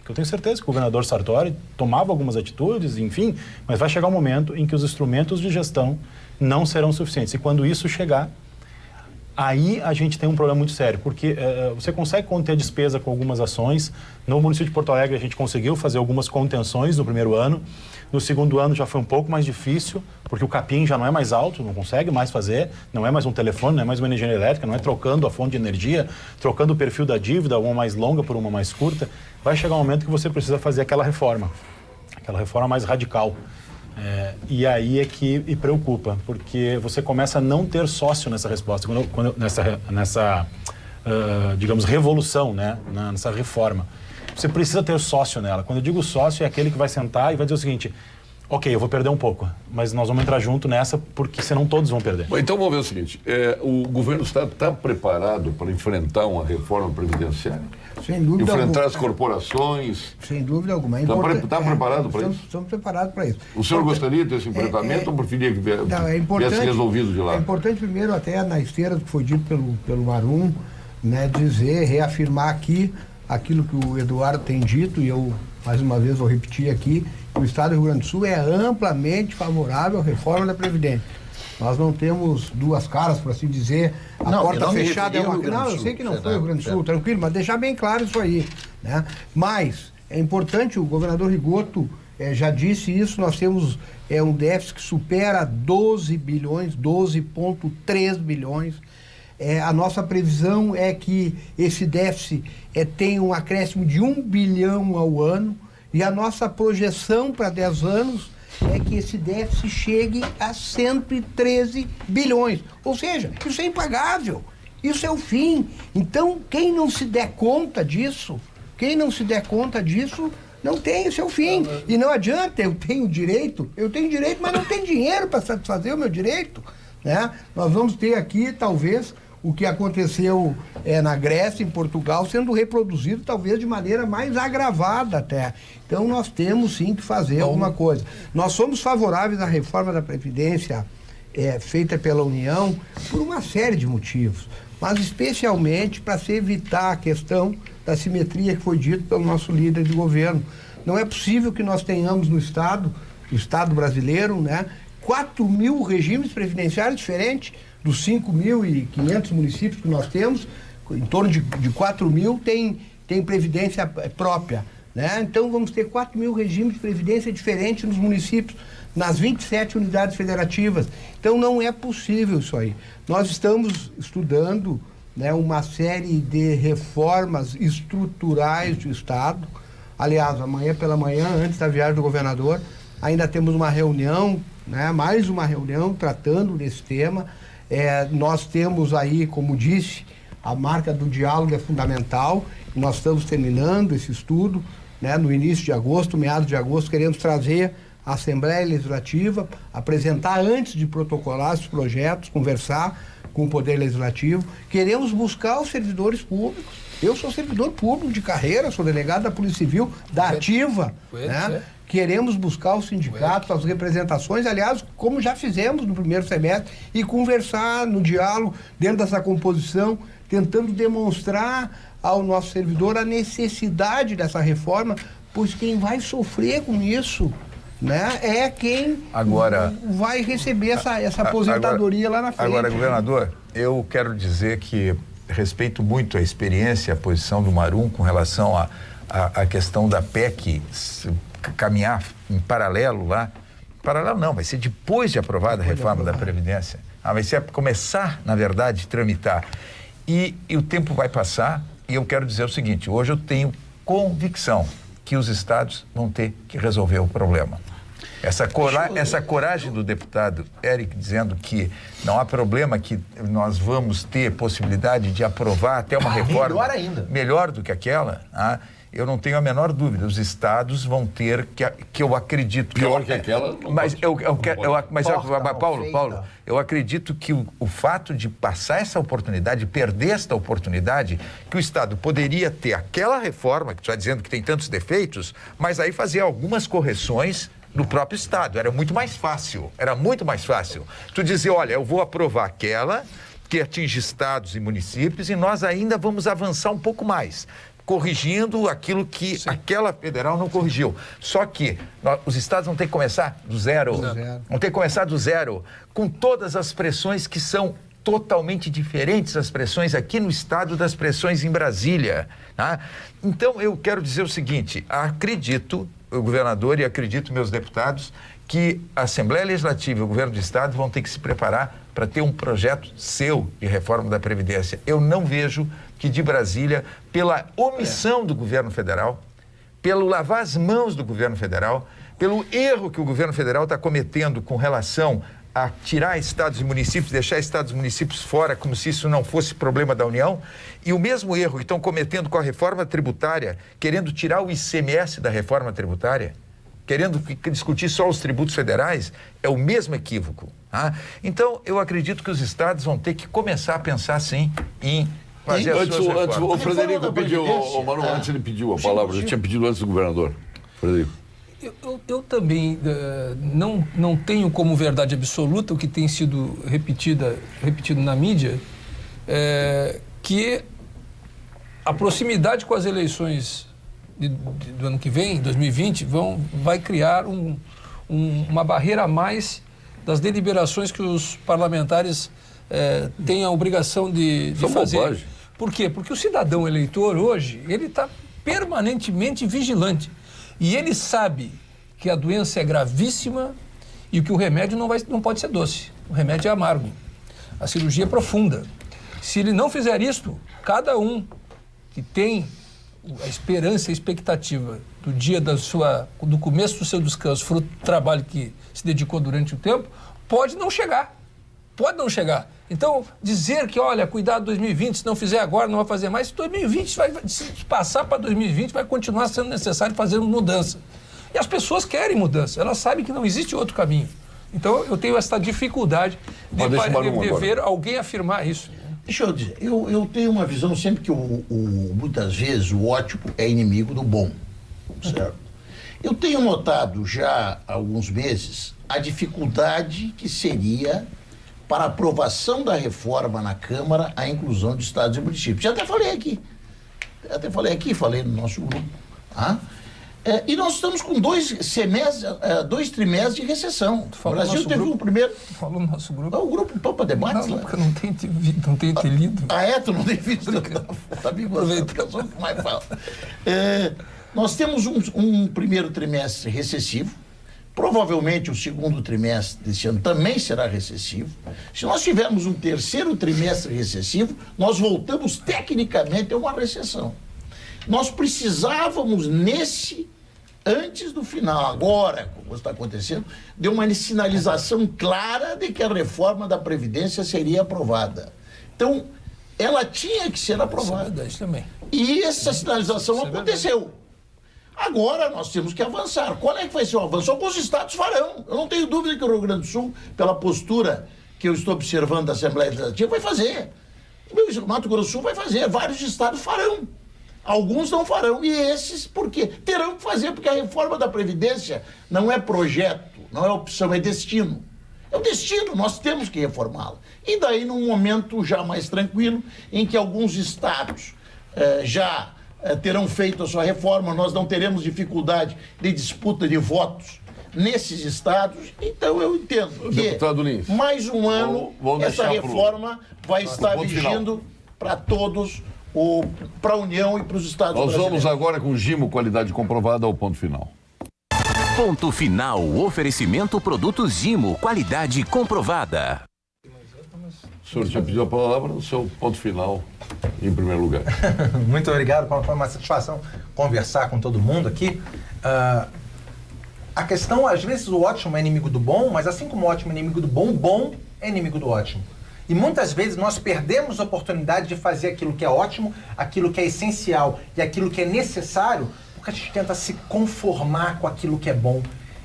Eu tenho certeza que o governador Sartori tomava algumas atitudes, enfim, mas vai chegar um momento em que os instrumentos de gestão não serão suficientes. E quando isso chegar, aí a gente tem um problema muito sério, porque você consegue conter a despesa com algumas ações. No município de Porto Alegre a gente conseguiu fazer algumas contenções no primeiro ano. No segundo ano já foi um pouco mais difícil, porque o capim já não é mais alto, não consegue mais fazer, não é mais um telefone, não é mais uma energia elétrica, não é trocando a fonte de energia, trocando o perfil da dívida, uma mais longa por uma mais curta. Vai chegar um momento que você precisa fazer aquela reforma mais radical. E aí é que preocupa, porque você começa a não ter sócio nessa resposta, nessa digamos, revolução, né? Nessa reforma. Você precisa ter sócio nela. Quando eu digo sócio, é aquele que vai sentar e vai dizer o seguinte: ok, eu vou perder um pouco, mas nós vamos entrar junto nessa, porque senão todos vão perder. Bom, então vamos ver o seguinte, o governo do Estado está preparado para enfrentar uma reforma previdenciária? Sem dúvida enfrentar alguma. As corporações? Sem dúvida alguma. Está preparado para isso? Estamos preparados para isso. O senhor gostaria desse enfrentamento ou preferia que tivesse resolvido de lá? É importante primeiro, até na esteira do que foi dito pelo Marum, né, reafirmar aqui aquilo que o Eduardo tem dito, e eu, mais uma vez, vou repetir aqui, que o Estado do Rio Grande do Sul é amplamente favorável à reforma da Previdência. Nós não temos duas caras, por assim dizer, porta fechada é uma... Não, eu sei que não foi o Rio Grande do Sul, tranquilo, mas deixar bem claro isso aí, né? Mas é importante, o governador Rigoto já disse isso, nós temos um déficit que supera 12 bilhões, 12,3 bilhões. A nossa previsão é que esse déficit tenha um acréscimo de 1 bilhão ao ano, e a nossa projeção para 10 anos é que esse déficit chegue a 113 bilhões. Ou seja, isso é impagável, isso é o Não tem, esse é o fim. E não adianta, eu tenho direito, mas não tenho dinheiro para satisfazer o meu direito. Né? Nós vamos ter aqui, talvez, o que aconteceu na Grécia, em Portugal, sendo reproduzido, talvez, de maneira mais agravada até. Então, nós temos, sim, que fazer alguma coisa. Nós somos favoráveis à reforma da Previdência feita pela União por uma série de motivos, mas especialmente para se evitar a questão da simetria que foi dito pelo nosso líder de governo. Não é possível que nós tenhamos no Estado brasileiro, né, 4.000 regimes previdenciários diferentes. Dos 5.500 municípios que nós temos, em torno de 4.000 tem previdência própria. Né? Então, vamos ter 4.000 regimes de previdência diferentes nos municípios, nas 27 unidades federativas. Então, não é possível isso aí. Nós estamos estudando, né, uma série de reformas estruturais do Estado. Aliás, amanhã pela manhã, antes da viagem do governador, ainda temos uma reunião, né, mais uma reunião tratando desse tema. Nós temos aí, como disse, a marca do diálogo é fundamental. Nós estamos terminando esse estudo, né, no início de agosto, meados de agosto, queremos trazer a Assembleia Legislativa, apresentar antes de protocolar esses projetos, conversar com o Poder Legislativo. Queremos buscar os servidores públicos. Eu sou servidor público de carreira, sou delegado da Polícia Civil, da Ativa, né? Queremos buscar os sindicatos, as representações, aliás, como já fizemos no primeiro semestre, e conversar no diálogo, dentro dessa composição, tentando demonstrar ao nosso servidor a necessidade dessa reforma, pois quem vai sofrer com isso, né, é quem vai receber essa aposentadoria lá na frente. Agora, governador, eu quero dizer que respeito muito a experiência, a posição do Marum com relação à questão da PEC caminhar em paralelo lá. Paralelo não, vai ser depois de aprovada a reforma da Previdência. Vai ser começar, na verdade, a tramitar. E o tempo vai passar, e eu quero dizer o seguinte: hoje eu tenho convicção que os estados vão ter que resolver o problema. Essa coragem do deputado Eric dizendo que não há problema, que nós vamos ter possibilidade de aprovar até uma reforma melhor do que aquela, eu não tenho a menor dúvida. Os estados vão ter que eu acredito... Pior que aquela... Paulo, eu acredito que o fato de passar essa oportunidade, perder esta oportunidade, que o estado poderia ter aquela reforma, que tu está dizendo que tem tantos defeitos, mas aí fazer algumas correções no próprio estado. Era muito mais fácil. Tu dizer, olha, eu vou aprovar aquela que atinge estados e municípios e nós ainda vamos avançar um pouco mais, corrigindo aquilo que aquela federal não corrigiu. Só que os estados vão ter que começar do zero. Vão ter que começar do zero, com todas as pressões que são totalmente diferentes, as pressões aqui no estado das pressões em Brasília. Tá? Então, eu quero dizer o seguinte: acredito, o governador, e acredito, meus deputados, que a Assembleia Legislativa e o governo do estado vão ter que se preparar para ter um projeto seu de reforma da Previdência. Eu não vejo que de Brasília, pela omissão do governo federal, pelo lavar as mãos do governo federal, pelo erro que o governo federal está cometendo com relação a tirar estados e municípios, deixar estados e municípios fora, como se isso não fosse problema da União, e o mesmo erro que estão cometendo com a reforma tributária, querendo tirar o ICMS da reforma tributária, querendo discutir só os tributos federais, é o mesmo equívoco. Tá? Então, eu acredito que os estados vão ter que começar a pensar, sim, em fazer as suas reformas. O Frederico pediu, antes ele pediu a palavra, eu tinha pedido antes do governador. Frederico. Eu também não tenho como verdade absoluta o que tem sido repetido na mídia, que a proximidade com as eleições do ano que vem, 2020, vai criar uma barreira a mais das deliberações que os parlamentares têm a obrigação de fazer. Bobagem. Por quê? Porque o cidadão eleitor hoje, ele está permanentemente vigilante. E ele sabe que a doença é gravíssima e que o remédio não pode ser doce. O remédio é amargo. A cirurgia é profunda. Se ele não fizer isto, cada um que tem a esperança e a expectativa do dia do começo do seu descanso, fruto do trabalho que se dedicou durante o tempo, pode não chegar. Pode não chegar. Então, dizer que, olha, cuidado 2020, se não fizer agora, não vai fazer mais. 2020 se passar para 2020, vai continuar sendo necessário fazer mudança. E as pessoas querem mudança, elas sabem que não existe outro caminho. Então, eu tenho essa dificuldade de ver alguém afirmar isso. Deixa eu dizer, eu tenho uma visão sempre que muitas vezes o ótimo é inimigo do bom, certo? Eu tenho notado já há alguns meses a dificuldade que seria para a aprovação da reforma na Câmara a inclusão de estados e municípios. Já até falei aqui, falei no nosso grupo. E nós estamos com 2 trimestres de recessão. O Brasil teve um primeiro... Tu falou no nosso grupo? O grupo Pampa Debates. Não, porque eu não tenho te lido. Tu não tem visto? Tá me gostando, mais fala. Nós temos um primeiro trimestre recessivo. Provavelmente o segundo trimestre deste ano também será recessivo. Se nós tivermos um terceiro trimestre recessivo, nós voltamos tecnicamente a uma recessão. Nós precisávamos antes do final, agora, como está acontecendo, de uma sinalização clara de que a reforma da Previdência seria aprovada. Então, ela tinha que ser aprovada. Isso também. E essa sinalização aconteceu. Agora nós temos que avançar. Qual é que vai ser o avanço? Alguns estados farão. Eu não tenho dúvida que o Rio Grande do Sul, pela postura que eu estou observando da Assembleia Legislativa, vai fazer. O Mato Grosso do Sul vai fazer. Vários estados farão. Alguns não farão. E esses, por quê? Terão que fazer, porque a reforma da Previdência não é projeto, não é opção, é destino. É o destino, nós temos que reformá-la. E daí, num momento já mais tranquilo, em que alguns estados já terão feito a sua reforma, nós não teremos dificuldade de disputa de votos nesses estados, então eu entendo que mais um ano essa reforma vai estar vigindo para todos, para a União e para os estados brasileiros. Nós vamos agora com o Gimo, qualidade comprovada, ao ponto final. Ponto final, oferecimento produtos Gimo, qualidade comprovada. O senhor já pediu a palavra no seu ponto final, em primeiro lugar. Muito obrigado, Paulo. Foi uma satisfação conversar com todo mundo aqui. A questão, às vezes, o ótimo é inimigo do bom, mas assim como o ótimo é inimigo do bom, o bom é inimigo do ótimo. E muitas vezes nós perdemos a oportunidade de fazer aquilo que é ótimo, aquilo que é essencial e aquilo que é necessário, porque a gente tenta se conformar com aquilo que é bom.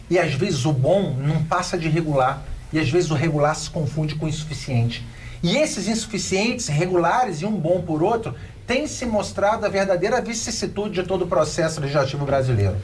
E às vezes o bom não passa de regular, e às vezes o regular se confunde com o insuficiente. E esses insuficientes, regulares e um bom por outro, têm se mostrado a verdadeira vicissitude de todo o processo legislativo brasileiro.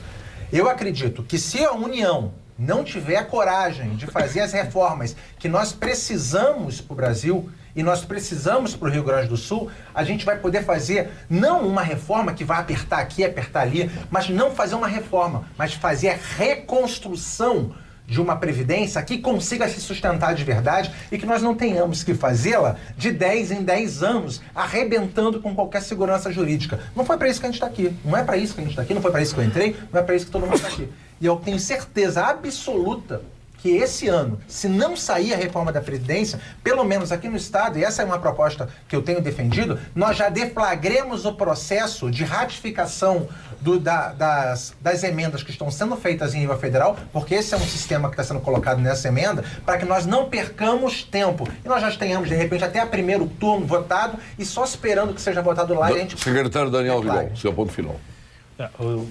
Eu acredito que se a União não tiver coragem de fazer as reformas que nós precisamos para o Brasil e nós precisamos para o Rio Grande do Sul, a gente vai poder fazer não uma reforma que vai apertar aqui, apertar ali, mas não fazer uma reforma, mas fazer a reconstrução de uma previdência que consiga se sustentar de verdade e que nós não tenhamos que fazê-la de 10 em 10 anos, arrebentando com qualquer segurança jurídica. Não foi para isso que a gente está aqui. Não é para isso que a gente está aqui, não foi para isso que eu entrei, não é para isso que todo mundo está aqui. E eu tenho certeza absoluta que esse ano, se não sair a reforma da Previdência, pelo menos aqui no Estado, e essa é uma proposta que eu tenho defendido, nós já deflagremos o processo de ratificação das emendas que estão sendo feitas em nível federal, porque esse é um sistema que está sendo colocado nessa emenda, para que nós não percamos tempo. E nós já tenhamos, de repente, até a primeiro turno votado e só esperando que seja votado lá e a gente... Secretário Daniel Vigon, seu ponto final.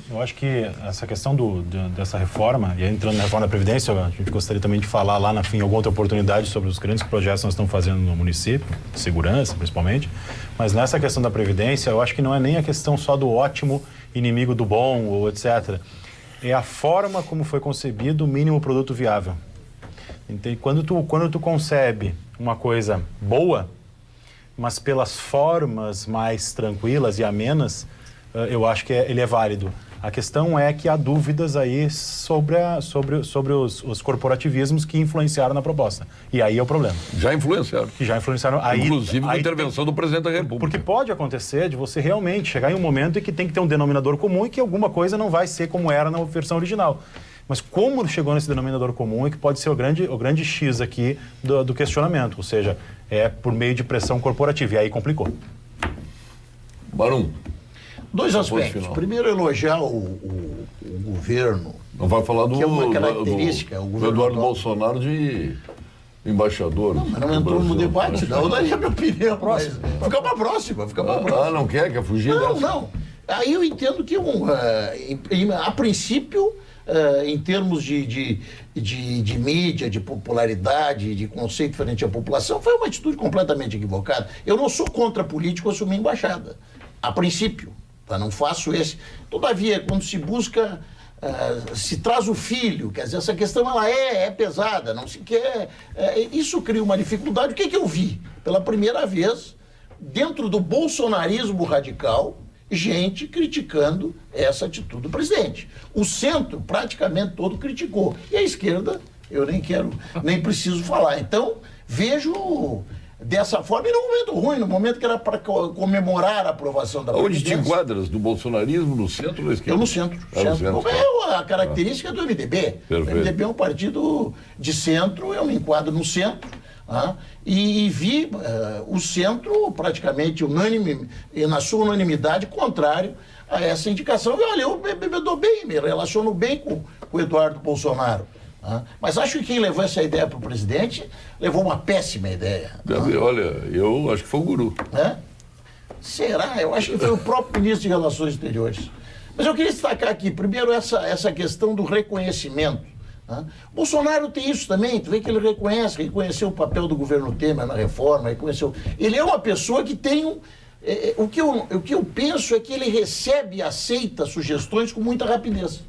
Eu acho que essa questão dessa reforma, e entrando na reforma da Previdência, a gente gostaria também de falar lá na fim, alguma outra oportunidade sobre os grandes projetos que nós estamos fazendo no município, segurança principalmente, mas nessa questão da Previdência, eu acho que não é nem a questão só do ótimo inimigo do bom, ou etc. É a forma como foi concebido o mínimo produto viável. Então, quando tu concebe uma coisa boa, mas pelas formas mais tranquilas e amenas, eu acho que ele é válido. A questão é que há dúvidas aí sobre os corporativismos que influenciaram na proposta. E aí é o problema. Já influenciaram. Que já influenciaram. Inclusive com a intervenção do presidente da República. Porque pode acontecer de você realmente chegar em um momento em que tem que ter um denominador comum e que alguma coisa não vai ser como era na versão original. Mas como chegou nesse denominador comum é que pode ser o grande X aqui do questionamento. Ou seja, é por meio de pressão corporativa. E aí complicou. Barum. 2 aspectos. Primeiro, elogiar o governo. Não vai falar do, que é uma característica, do Eduardo Bolsonaro de embaixador. Não, mas não entrou no debate, não. Eu daria a minha opinião. Fica pra próxima, não quer fugir dessa? Não. Aí eu entendo que, a princípio, em termos de mídia, de popularidade, de conceito frente à população, foi uma atitude completamente equivocada. Eu não sou contra político assumir embaixada, a princípio. Tá? Não faço esse. Todavia, quando se busca... se traz o filho, quer dizer, essa questão ela é pesada, não se quer. Isso cria uma dificuldade. O que eu vi? Pela primeira vez, dentro do bolsonarismo radical, gente criticando essa atitude do presidente. O centro praticamente todo criticou. E a esquerda, eu nem preciso falar. Então, vejo dessa forma, e num momento ruim, no momento que era para comemorar a aprovação da Previdência. Onde te enquadras? Do bolsonarismo, no centro ou na esquerda? Eu no centro. É a característica do MDB. Perfeito. O MDB é um partido de centro, eu me enquadro no centro. E vi o centro praticamente unânime, e na sua unanimidade, contrário a essa indicação. E olha, eu me dou bem, me relaciono bem com o Eduardo Bolsonaro. Mas acho que quem levou essa ideia para o presidente levou uma péssima ideia. Olha, eu acho que foi o guru. Será? Eu acho que foi o próprio ministro de Relações Exteriores. Mas eu queria destacar aqui, primeiro, essa questão do reconhecimento. Bolsonaro tem isso também, tu vê que ele reconheceu o papel do governo Temer na reforma, reconheceu. Ele é uma pessoa que tem o que eu penso é que ele recebe e aceita sugestões com muita rapidez.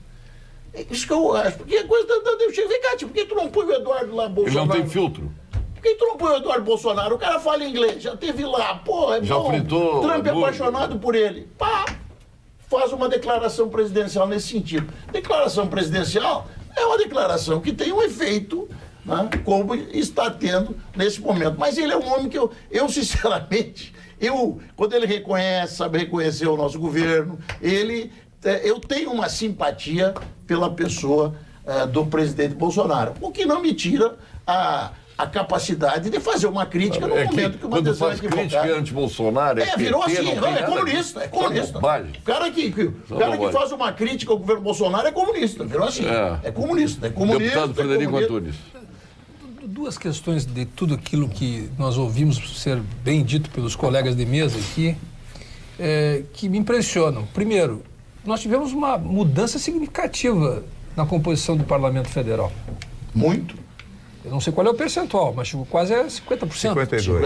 Isso que eu acho, porque a coisa eu chego, vem cá, por que tu não põe o Eduardo lá, Bolsonaro? Ele não tem filtro. Por que tu não põe o Eduardo Bolsonaro? O cara fala inglês, já teve lá, já bom, fritou, Trump é apaixonado por ele. Faz uma declaração presidencial nesse sentido. Declaração presidencial é uma declaração que tem um efeito, como está tendo nesse momento. Mas ele é um homem que eu sinceramente, quando ele sabe reconhecer o nosso governo, eu tenho uma simpatia pela pessoa do presidente Bolsonaro, o que não me tira a capacidade de fazer uma crítica no momento que uma decisão é equivocada. Quando faz crítica anti-Bolsonaro, virou assim, é comunista, é comunista. O cara que faz uma crítica ao governo Bolsonaro é comunista, virou assim, é comunista. Deputado Frederico Antunes. Duas questões de tudo aquilo que nós ouvimos ser bem dito pelos colegas de mesa aqui, que me impressionam. Primeiro, nós tivemos uma mudança significativa na composição do Parlamento Federal. Muito. Eu não sei qual é o percentual, mas quase 50%.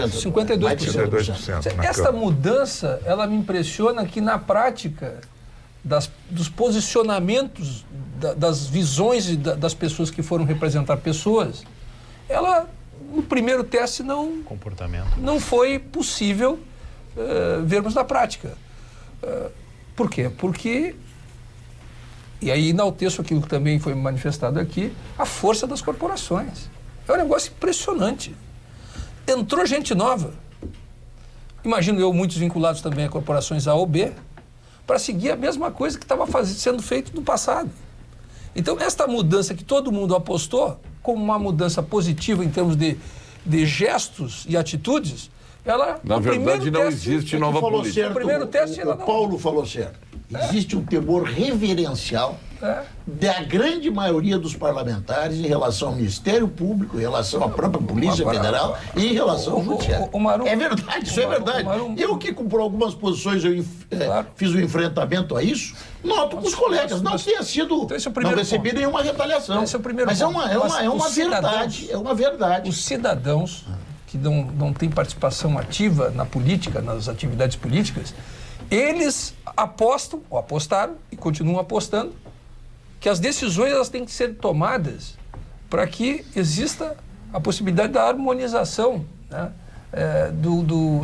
52%. Esta mudança, ela me impressiona que na prática dos posicionamentos, das visões das pessoas que foram representar pessoas, ela, no primeiro teste, não foi possível vermos na prática. Por quê? Porque, e aí enalteço aquilo que também foi manifestado aqui, a força das corporações. É um negócio impressionante. Entrou gente nova, imagino eu, muitos vinculados também a corporações A ou B, para seguir a mesma coisa que estava sendo feito no passado. Então, esta mudança que todo mundo apostou como uma mudança positiva em termos de gestos e atitudes, ela... Na verdade, não existe nova política. O primeiro teste... O Paulo falou certo. Existe um temor reverencial da grande maioria dos parlamentares em relação ao Ministério Público, em relação à própria Polícia Federal e em relação ao Judiciário. É verdade, isso é verdade. Eu que, por algumas posições, eu fiz um enfrentamento a isso, noto com os colegas, não tenha sido, não recebi nenhuma retaliação. Esse é o primeiro mas ponto. É uma verdade, é uma verdade. Os cidadãos que não têm participação ativa na política, nas atividades políticas, eles apostam, ou apostaram, e continuam apostando, que as decisões elas têm que ser tomadas para que exista a possibilidade da harmonização, né,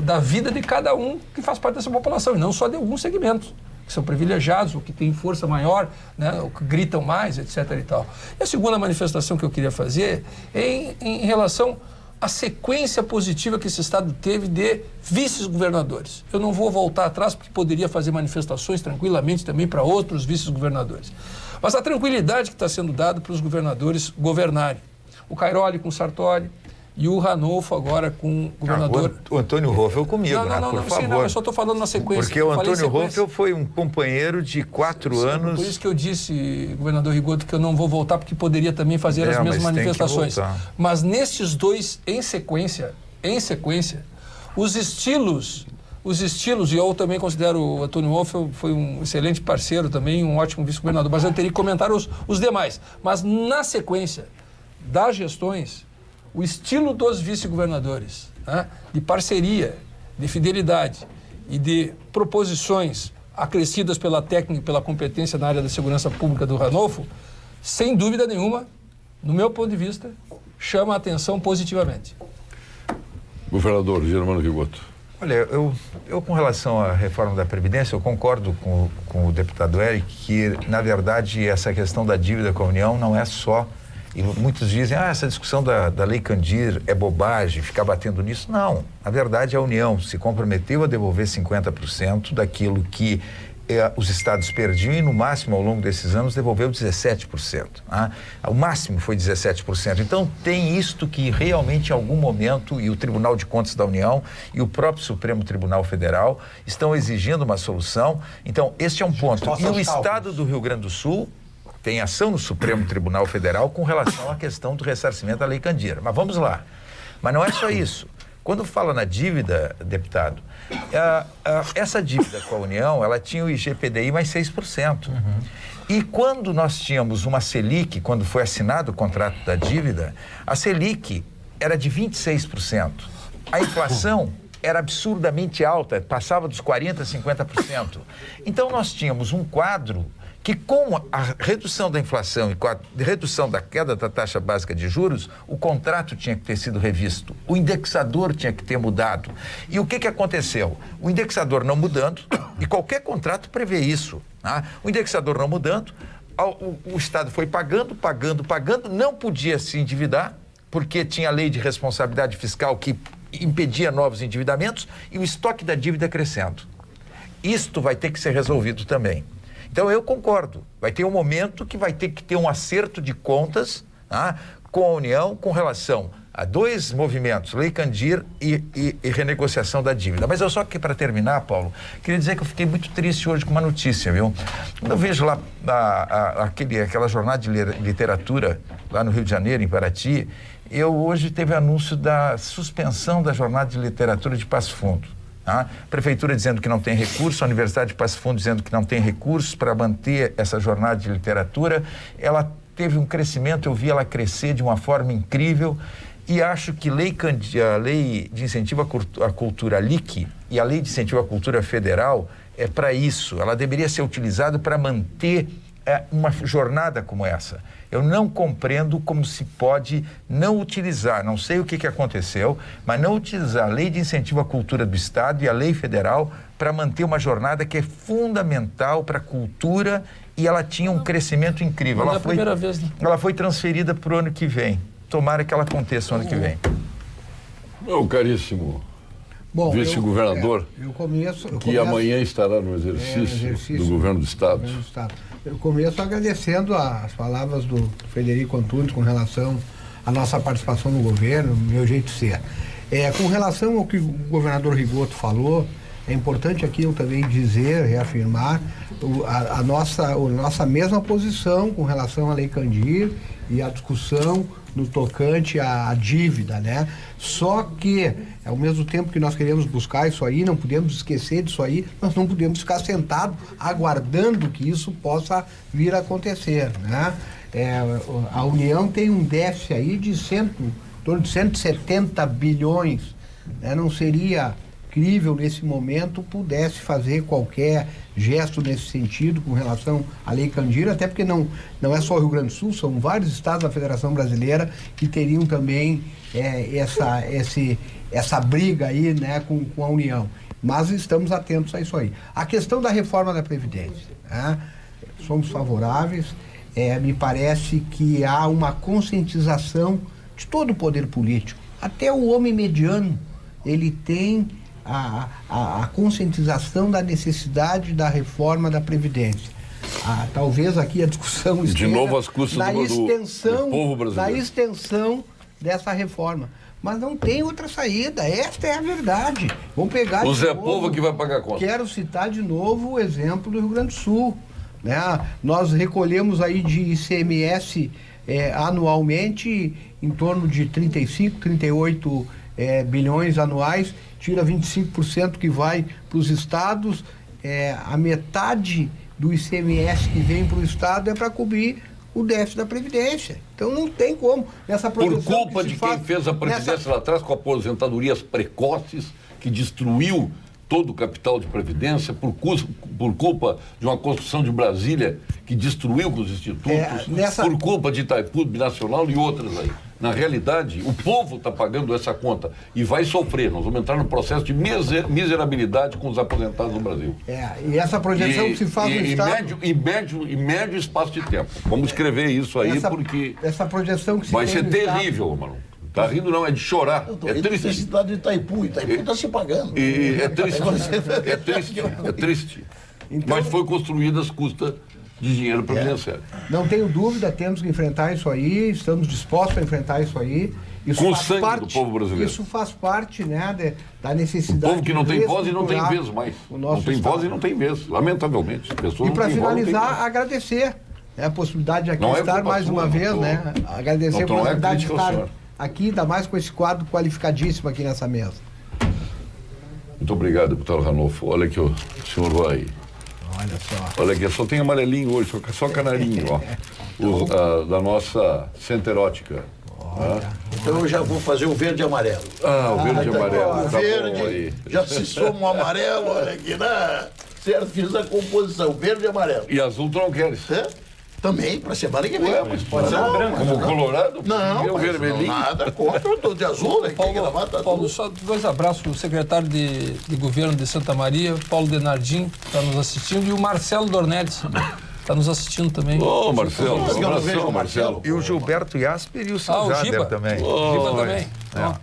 da vida de cada um que faz parte dessa população, e não só de alguns segmentos, que são privilegiados, ou que têm força maior, né, ou que gritam mais, etc. e tal. E a segunda manifestação que eu queria fazer é em relação à sequência positiva que esse Estado teve de vice-governadores. Eu não vou voltar atrás, porque poderia fazer manifestações tranquilamente também para outros vice-governadores. Mas a tranquilidade que está sendo dada para os governadores governarem. O Cairoli com o Sartori e o Ranolfo agora com o governador... O Antônio Hoffel comigo, por favor. Sim, não, eu só estou falando na sequência. Porque o Antônio Hoffel foi um companheiro de 4 anos... Por isso que eu disse, governador Rigoto, que eu não vou voltar, porque poderia também fazer as mesmas manifestações. Mas nestes dois, em sequência, os estilos, e eu também considero o Antônio Hoffel foi um excelente parceiro também, um ótimo vice-governador, mas eu teria que comentar os demais. Mas na sequência das gestões, o estilo dos vice-governadores, né, de parceria, de fidelidade e de proposições acrescidas pela técnica e pela competência na área da segurança pública do Ranolfo, sem dúvida nenhuma, no meu ponto de vista, chama a atenção positivamente. Governador Germano Rigoto. Olha, eu com relação à reforma da Previdência, eu concordo com o deputado Eric que, na verdade, essa questão da dívida com a União não é só... E muitos dizem, essa discussão da Lei Candir é bobagem, ficar batendo nisso. Não, na verdade a União se comprometeu a devolver 50% daquilo que os estados perdiam e no máximo ao longo desses anos devolveu 17%. O máximo foi 17%. Então tem isto que realmente em algum momento e o Tribunal de Contas da União e o próprio Supremo Tribunal Federal estão exigindo uma solução. Então este é um ponto. E o estado do Rio Grande do Sul tem ação no Supremo Tribunal Federal com relação à questão do ressarcimento da Lei Candir. Mas vamos lá. Mas não é só isso. Quando fala na dívida, deputado, essa dívida com a União, ela tinha o IGPDI mais 6%. E quando nós tínhamos uma Selic, quando foi assinado o contrato da dívida, a Selic era de 26%. A inflação era absurdamente alta, passava dos 40% a 50%. Então nós tínhamos um quadro que com a redução da inflação e com a redução da queda da taxa básica de juros, o contrato tinha que ter sido revisto, o indexador tinha que ter mudado. E o que aconteceu? O indexador não mudando, e qualquer contrato prevê isso, o indexador não mudando, o Estado foi pagando, não podia se endividar, porque tinha a lei de responsabilidade fiscal que impedia novos endividamentos, e o estoque da dívida crescendo. Isto vai ter que ser resolvido também. Então eu concordo, vai ter um momento que vai ter que ter um acerto de contas com a União com relação a dois movimentos, Lei Candir e renegociação da dívida. Mas eu só que para terminar, Paulo, queria dizer que eu fiquei muito triste hoje com uma notícia, viu? Quando eu vejo lá aquela jornada de literatura lá no Rio de Janeiro, em Paraty, hoje teve anúncio da suspensão da jornada de literatura de Passo Fundo. A Prefeitura dizendo que não tem recurso, a Universidade de Passo Fundo dizendo que não tem recursos para manter essa jornada de literatura. Ela teve um crescimento, eu vi ela crescer de uma forma incrível e acho que a Lei de Incentivo à Cultura LIC e a Lei de Incentivo à Cultura Federal é para isso. Ela deveria ser utilizada para manter uma jornada como essa. Eu não compreendo como se pode não utilizar, não sei o que aconteceu, mas não utilizar a Lei de Incentivo à Cultura do Estado e a Lei Federal para manter uma jornada que é fundamental para a cultura e ela tinha um crescimento incrível. Não é a primeira vez, né? Ela foi transferida para o ano que vem. Tomara que ela aconteça o ano que vem. Meu caríssimo vice-governador, que amanhã estará no exercício do governo do Estado. Eu começo agradecendo as palavras do Frederico Antunes com relação à nossa participação no governo, meu jeito de ser. Com relação ao que o governador Rigoto falou, é importante aqui eu também dizer, reafirmar a nossa mesma posição com relação à Lei Candir e a discussão no tocante à dívida, né? Só que, ao mesmo tempo que nós queremos buscar isso aí, não podemos esquecer disso aí, nós não podemos ficar sentados aguardando que isso possa vir a acontecer, né? A União tem um déficit aí de em torno de 170 bilhões, né? Não seria crível nesse momento pudesse fazer qualquer gesto nesse sentido com relação à Lei Candir, até porque não é só o Rio Grande do Sul, são vários estados da Federação Brasileira que teriam também essa briga aí, né, com a União. Mas estamos atentos a isso aí. A questão da reforma da Previdência, né, somos favoráveis, me parece que há uma conscientização de todo o poder político, até o homem mediano, ele tem a conscientização da necessidade da reforma da Previdência. Talvez aqui a discussão esteja de novo às custas do povo brasileiro. na extensão dessa reforma. mas não tem outra saída. Esta é a verdade. Vamos pegar O de Zé novo, Povo que vai pagar a conta. Quero citar de novo o exemplo do Rio Grande do Sul. Né? Nós recolhemos aí de ICMS anualmente em torno de 35, 38 bilhões anuais, tira 25% que vai para os estados, a metade do ICMS que vem para o estado é para cobrir o déficit da Previdência. Então não tem como. Nessa Por culpa de quem fez a Previdência lá atrás, com aposentadorias precoces, que destruiu todo o capital de Previdência, por culpa de uma construção de Brasília que destruiu os institutos, por culpa de Itaipu, Binacional e outras aí. Na realidade, o povo está pagando essa conta e vai sofrer. Nós vamos entrar no processo de miserabilidade com os aposentados no Brasil. E essa projeção que se faz no Estado... Em médio espaço de tempo. Vamos escrever isso aí, porque essa projeção que se vai tem ser no terrível, mano. Tá rindo não, é de chorar. É triste. A cidade de Itaipu está se pagando. É triste. É triste. Então, mas foi construída às custas de dinheiro previdenciário. Não tenho dúvida, temos que enfrentar isso aí, estamos dispostos a enfrentar isso aí. Isso com o faz sangue parte, do povo brasileiro. Isso faz parte, né, da necessidade. O povo que não tem voz e não tem vez mais. Não tem voz e não tem vez, lamentavelmente. E para finalizar, agradecer a possibilidade de aqui estar mais uma vez, né? Agradecer a possibilidade de estar aqui, ainda mais com esse quadro qualificadíssimo aqui nessa mesa. Muito obrigado, deputado Ranolfo. Olha que o senhor vai... Olha só. Olha aqui, só tem amarelinho hoje, só canarinho, ó. Da nossa Centerótica. Então eu já vou fazer o verde e amarelo. O verde e amarelo. O verde, já se soma o amarelo, olha aqui, né? Certo, fiz a composição, verde e amarelo. E azul tu não queres? Também, para semana que vem. Mas pode ser branco. Como colorado? Não, vermelhinho. Nada contra, eu tô de azul, né? Paulo, só dois abraços para o secretário de governo de Santa Maria, Paulo Denardim, que está nos assistindo, e o Marcelo Dornelles, está nos assistindo também. Ô, Marcelo, um abração, Marcelo. E o Gilberto Jasper e o seu Jader também. Giba também.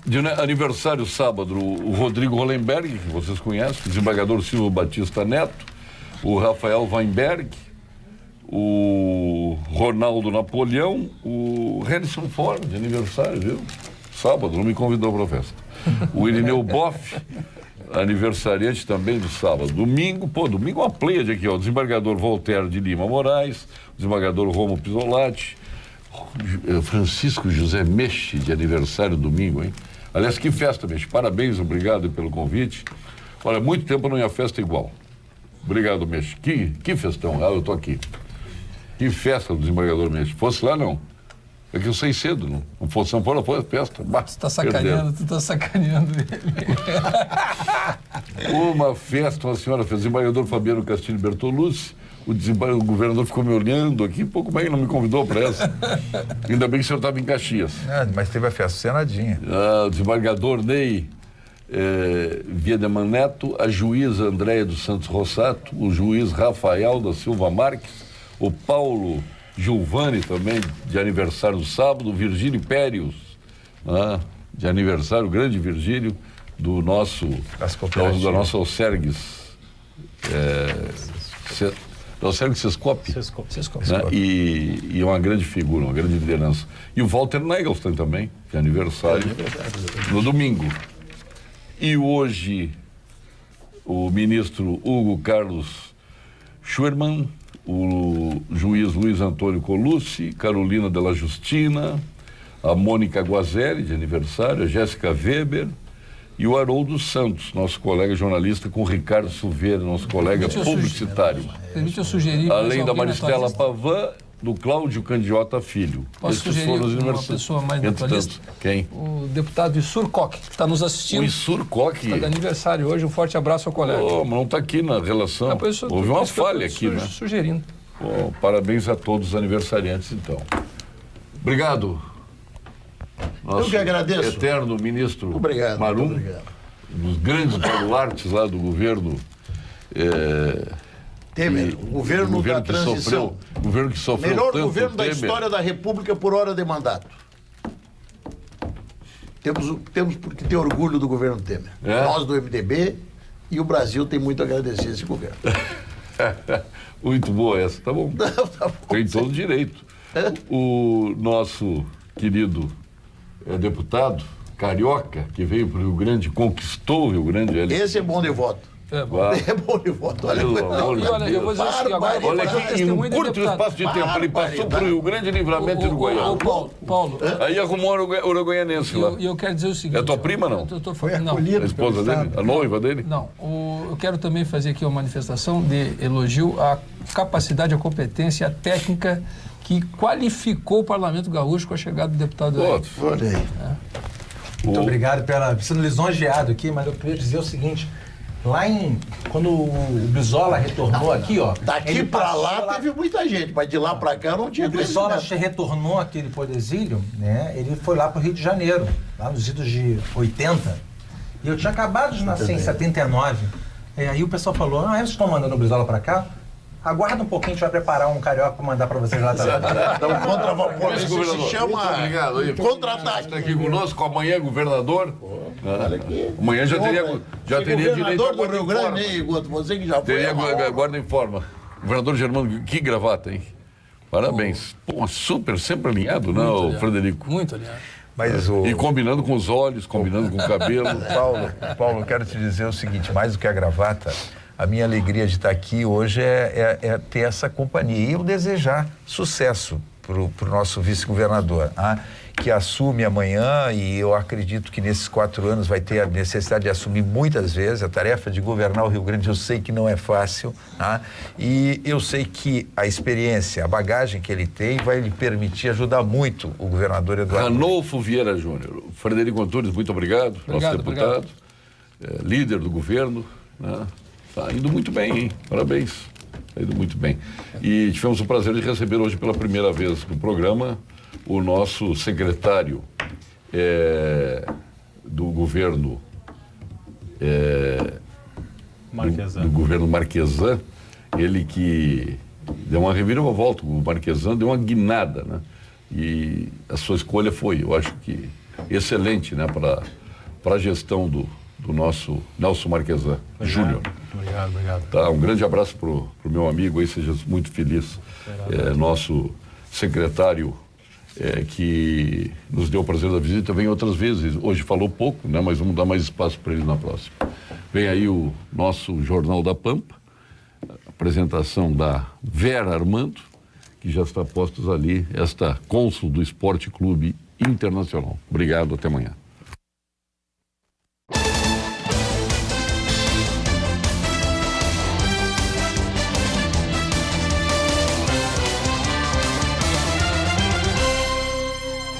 De aniversário sábado, o Rodrigo Hollenberg, que vocês conhecem, o desembargador Silvio Batista Neto, o Rafael Weinberg, o Ronaldo Napoleão, o Harrison Ford, de aniversário, viu? Sábado, não me convidou para a festa. O Irineu Boff, aniversariante também do sábado. Domingo uma pleiade aqui, ó. O desembargador Voltaire de Lima Moraes, o desembargador Romo Pisolatti, Francisco José Meche, de aniversário domingo, hein? Aliás, que festa, Meche. Parabéns, obrigado pelo convite. Olha, muito tempo não ia festa igual. Obrigado, Meche. Que festão. Eu tô aqui. Que festa do desembargador Meche. Fosse lá, não. É que eu saí cedo, não fosse São Paulo, foi festa. Tu tá sacaneando ele. Uma festa, uma senhora fez. O desembargador Fabiano Castilho Bertolucci, o governador ficou me olhando aqui, pouco mais não me convidou para essa. Ainda bem que o senhor estava em Caxias. Mas teve a festa senadinha. O desembargador Ney Wiedemann Neto, a juíza Andréia dos Santos Rossato, o juiz Rafael da Silva Marques, o Paulo Giovanni também, de aniversário do sábado, o Virgílio Périos, de aniversário, o grande Virgílio, da nossa Alcergues, da Alcergues Sescope. Né? E uma grande figura, uma grande liderança. E o Walter Nagelstein também, de aniversário, no domingo. E hoje, o ministro Hugo Carlos Schwerman, o juiz Luiz Antônio Colucci, Carolina Della Justina, a Mônica Guazelli, de aniversário, a Jéssica Weber e o Haroldo Santos, nosso colega jornalista, com o Ricardo Silveira, nosso colega publicitário. Permite eu sugerir... Além da Maristela Pavan, do Cláudio Candiota Filho. Posso sugerir uma pessoa mais naturalista? Quem? O deputado Issur Koch, que está nos assistindo. O Issur Koch? Está de aniversário hoje, um forte abraço ao colega. Mas não está aqui na relação. Houve uma falha aqui, né? Sugerindo. Parabéns a todos os aniversariantes, então. Obrigado. Eu que agradeço. Eterno ministro Marum, um dos grandes baluartes lá do governo... Temer, o governo da transição. O governo que sofreu melhor tanto, governo da história da República por hora de mandato. Temos porque ter orgulho do governo Temer. Nós do MDB e o Brasil tem muito a agradecer esse governo. Muito boa essa, tá bom. Tá bom. Tem todo direito. O nosso querido deputado, carioca que veio para o Rio Grande, conquistou o Rio Grande. Esse é bom de voto. É bom de voto. Olha, olha, eu vou dizer assim, agora, olha aqui, em um curto espaço de tempo, ele passou por Rio Grande, Livramento e Uruguaiana. Paulo. Aí arrumou o uruguaianense lá. E eu quero dizer o seguinte... É tua prima, não? Foi acolhido. A esposa dele? A noiva dele? Não. Eu quero também fazer aqui uma manifestação de elogio à capacidade, à competência, à técnica que qualificou o Parlamento Gaúcho com a chegada do deputado Hélio. Olha aí. Muito obrigado pela... sendo lisonjeado aqui, mas eu queria dizer o seguinte... Quando o Brizola retornou aqui, ó... Daqui pra lá teve muita gente, mas de lá pra cá não tinha... O Brizola retornou aqui depois do exílio, né? Ele foi lá pro Rio de Janeiro, lá nos idos de 80. E eu tinha acabado de nascer em 79. E aí o pessoal falou, vocês estão mandando o Brizola pra cá? Aguarda um pouquinho, a gente vai preparar um carioca para mandar para vocês lá também. Então, contra-vapor, isso se chama contra-ataque. Está aqui conosco, amanhã governador. Amanhã já teria direito ao guarda em forma. Você que já foi. Teria guarda em forma. Governador Germano, que gravata, hein? Parabéns. Pô, super, sempre alinhado, não, Frederico? Muito alinhado. Mas E combinando com os olhos, combinando com o cabelo. Paulo, eu quero te dizer o seguinte, mais do que a gravata, a minha alegria de estar aqui hoje é ter essa companhia e eu desejar sucesso para o nosso vice-governador, que assume amanhã, e eu acredito que nesses 4 anos vai ter a necessidade de assumir muitas vezes. A tarefa de governar o Rio Grande eu sei que não é fácil, e eu sei que a experiência, a bagagem que ele tem vai lhe permitir ajudar muito o governador Eduardo. Ranolfo Vieira Júnior. Frederico Antunes, muito obrigado, nosso deputado, líder do governo, Está indo muito bem, hein? Parabéns. Está indo muito bem. E tivemos o prazer de receber hoje pela primeira vez no programa o nosso secretário do governo do governo Marquesan, ele que deu uma reviravolta, o Marquesan deu uma guinada, né? E a sua escolha foi, eu acho que, excelente, né? Para a gestão do nosso Nelson Marquesan Júnior. Obrigado. Tá, um grande abraço pro meu amigo aí, seja muito feliz. Nosso secretário que nos deu o prazer da visita, vem outras vezes. Hoje falou pouco, né? Mas vamos dar mais espaço para ele na próxima. Vem aí o nosso Jornal da Pampa, apresentação da Vera Armando, que já está postos ali, esta cônsul do Esporte Clube Internacional. Obrigado, até amanhã.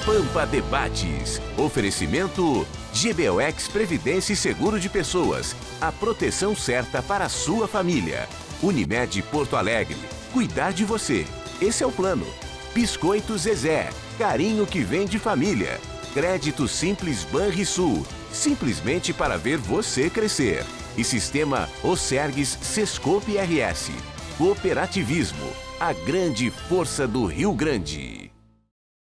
Pampa Debates. Oferecimento GBOX Previdência e Seguro de Pessoas. A proteção certa para a sua família. Unimed Porto Alegre. Cuidar de você. Esse é o plano. Biscoito Zezé. Carinho que vem de família. Crédito Simples Banrisul. Simplesmente para ver você crescer. E Sistema Osergues Sescope RS. Cooperativismo. A grande força do Rio Grande.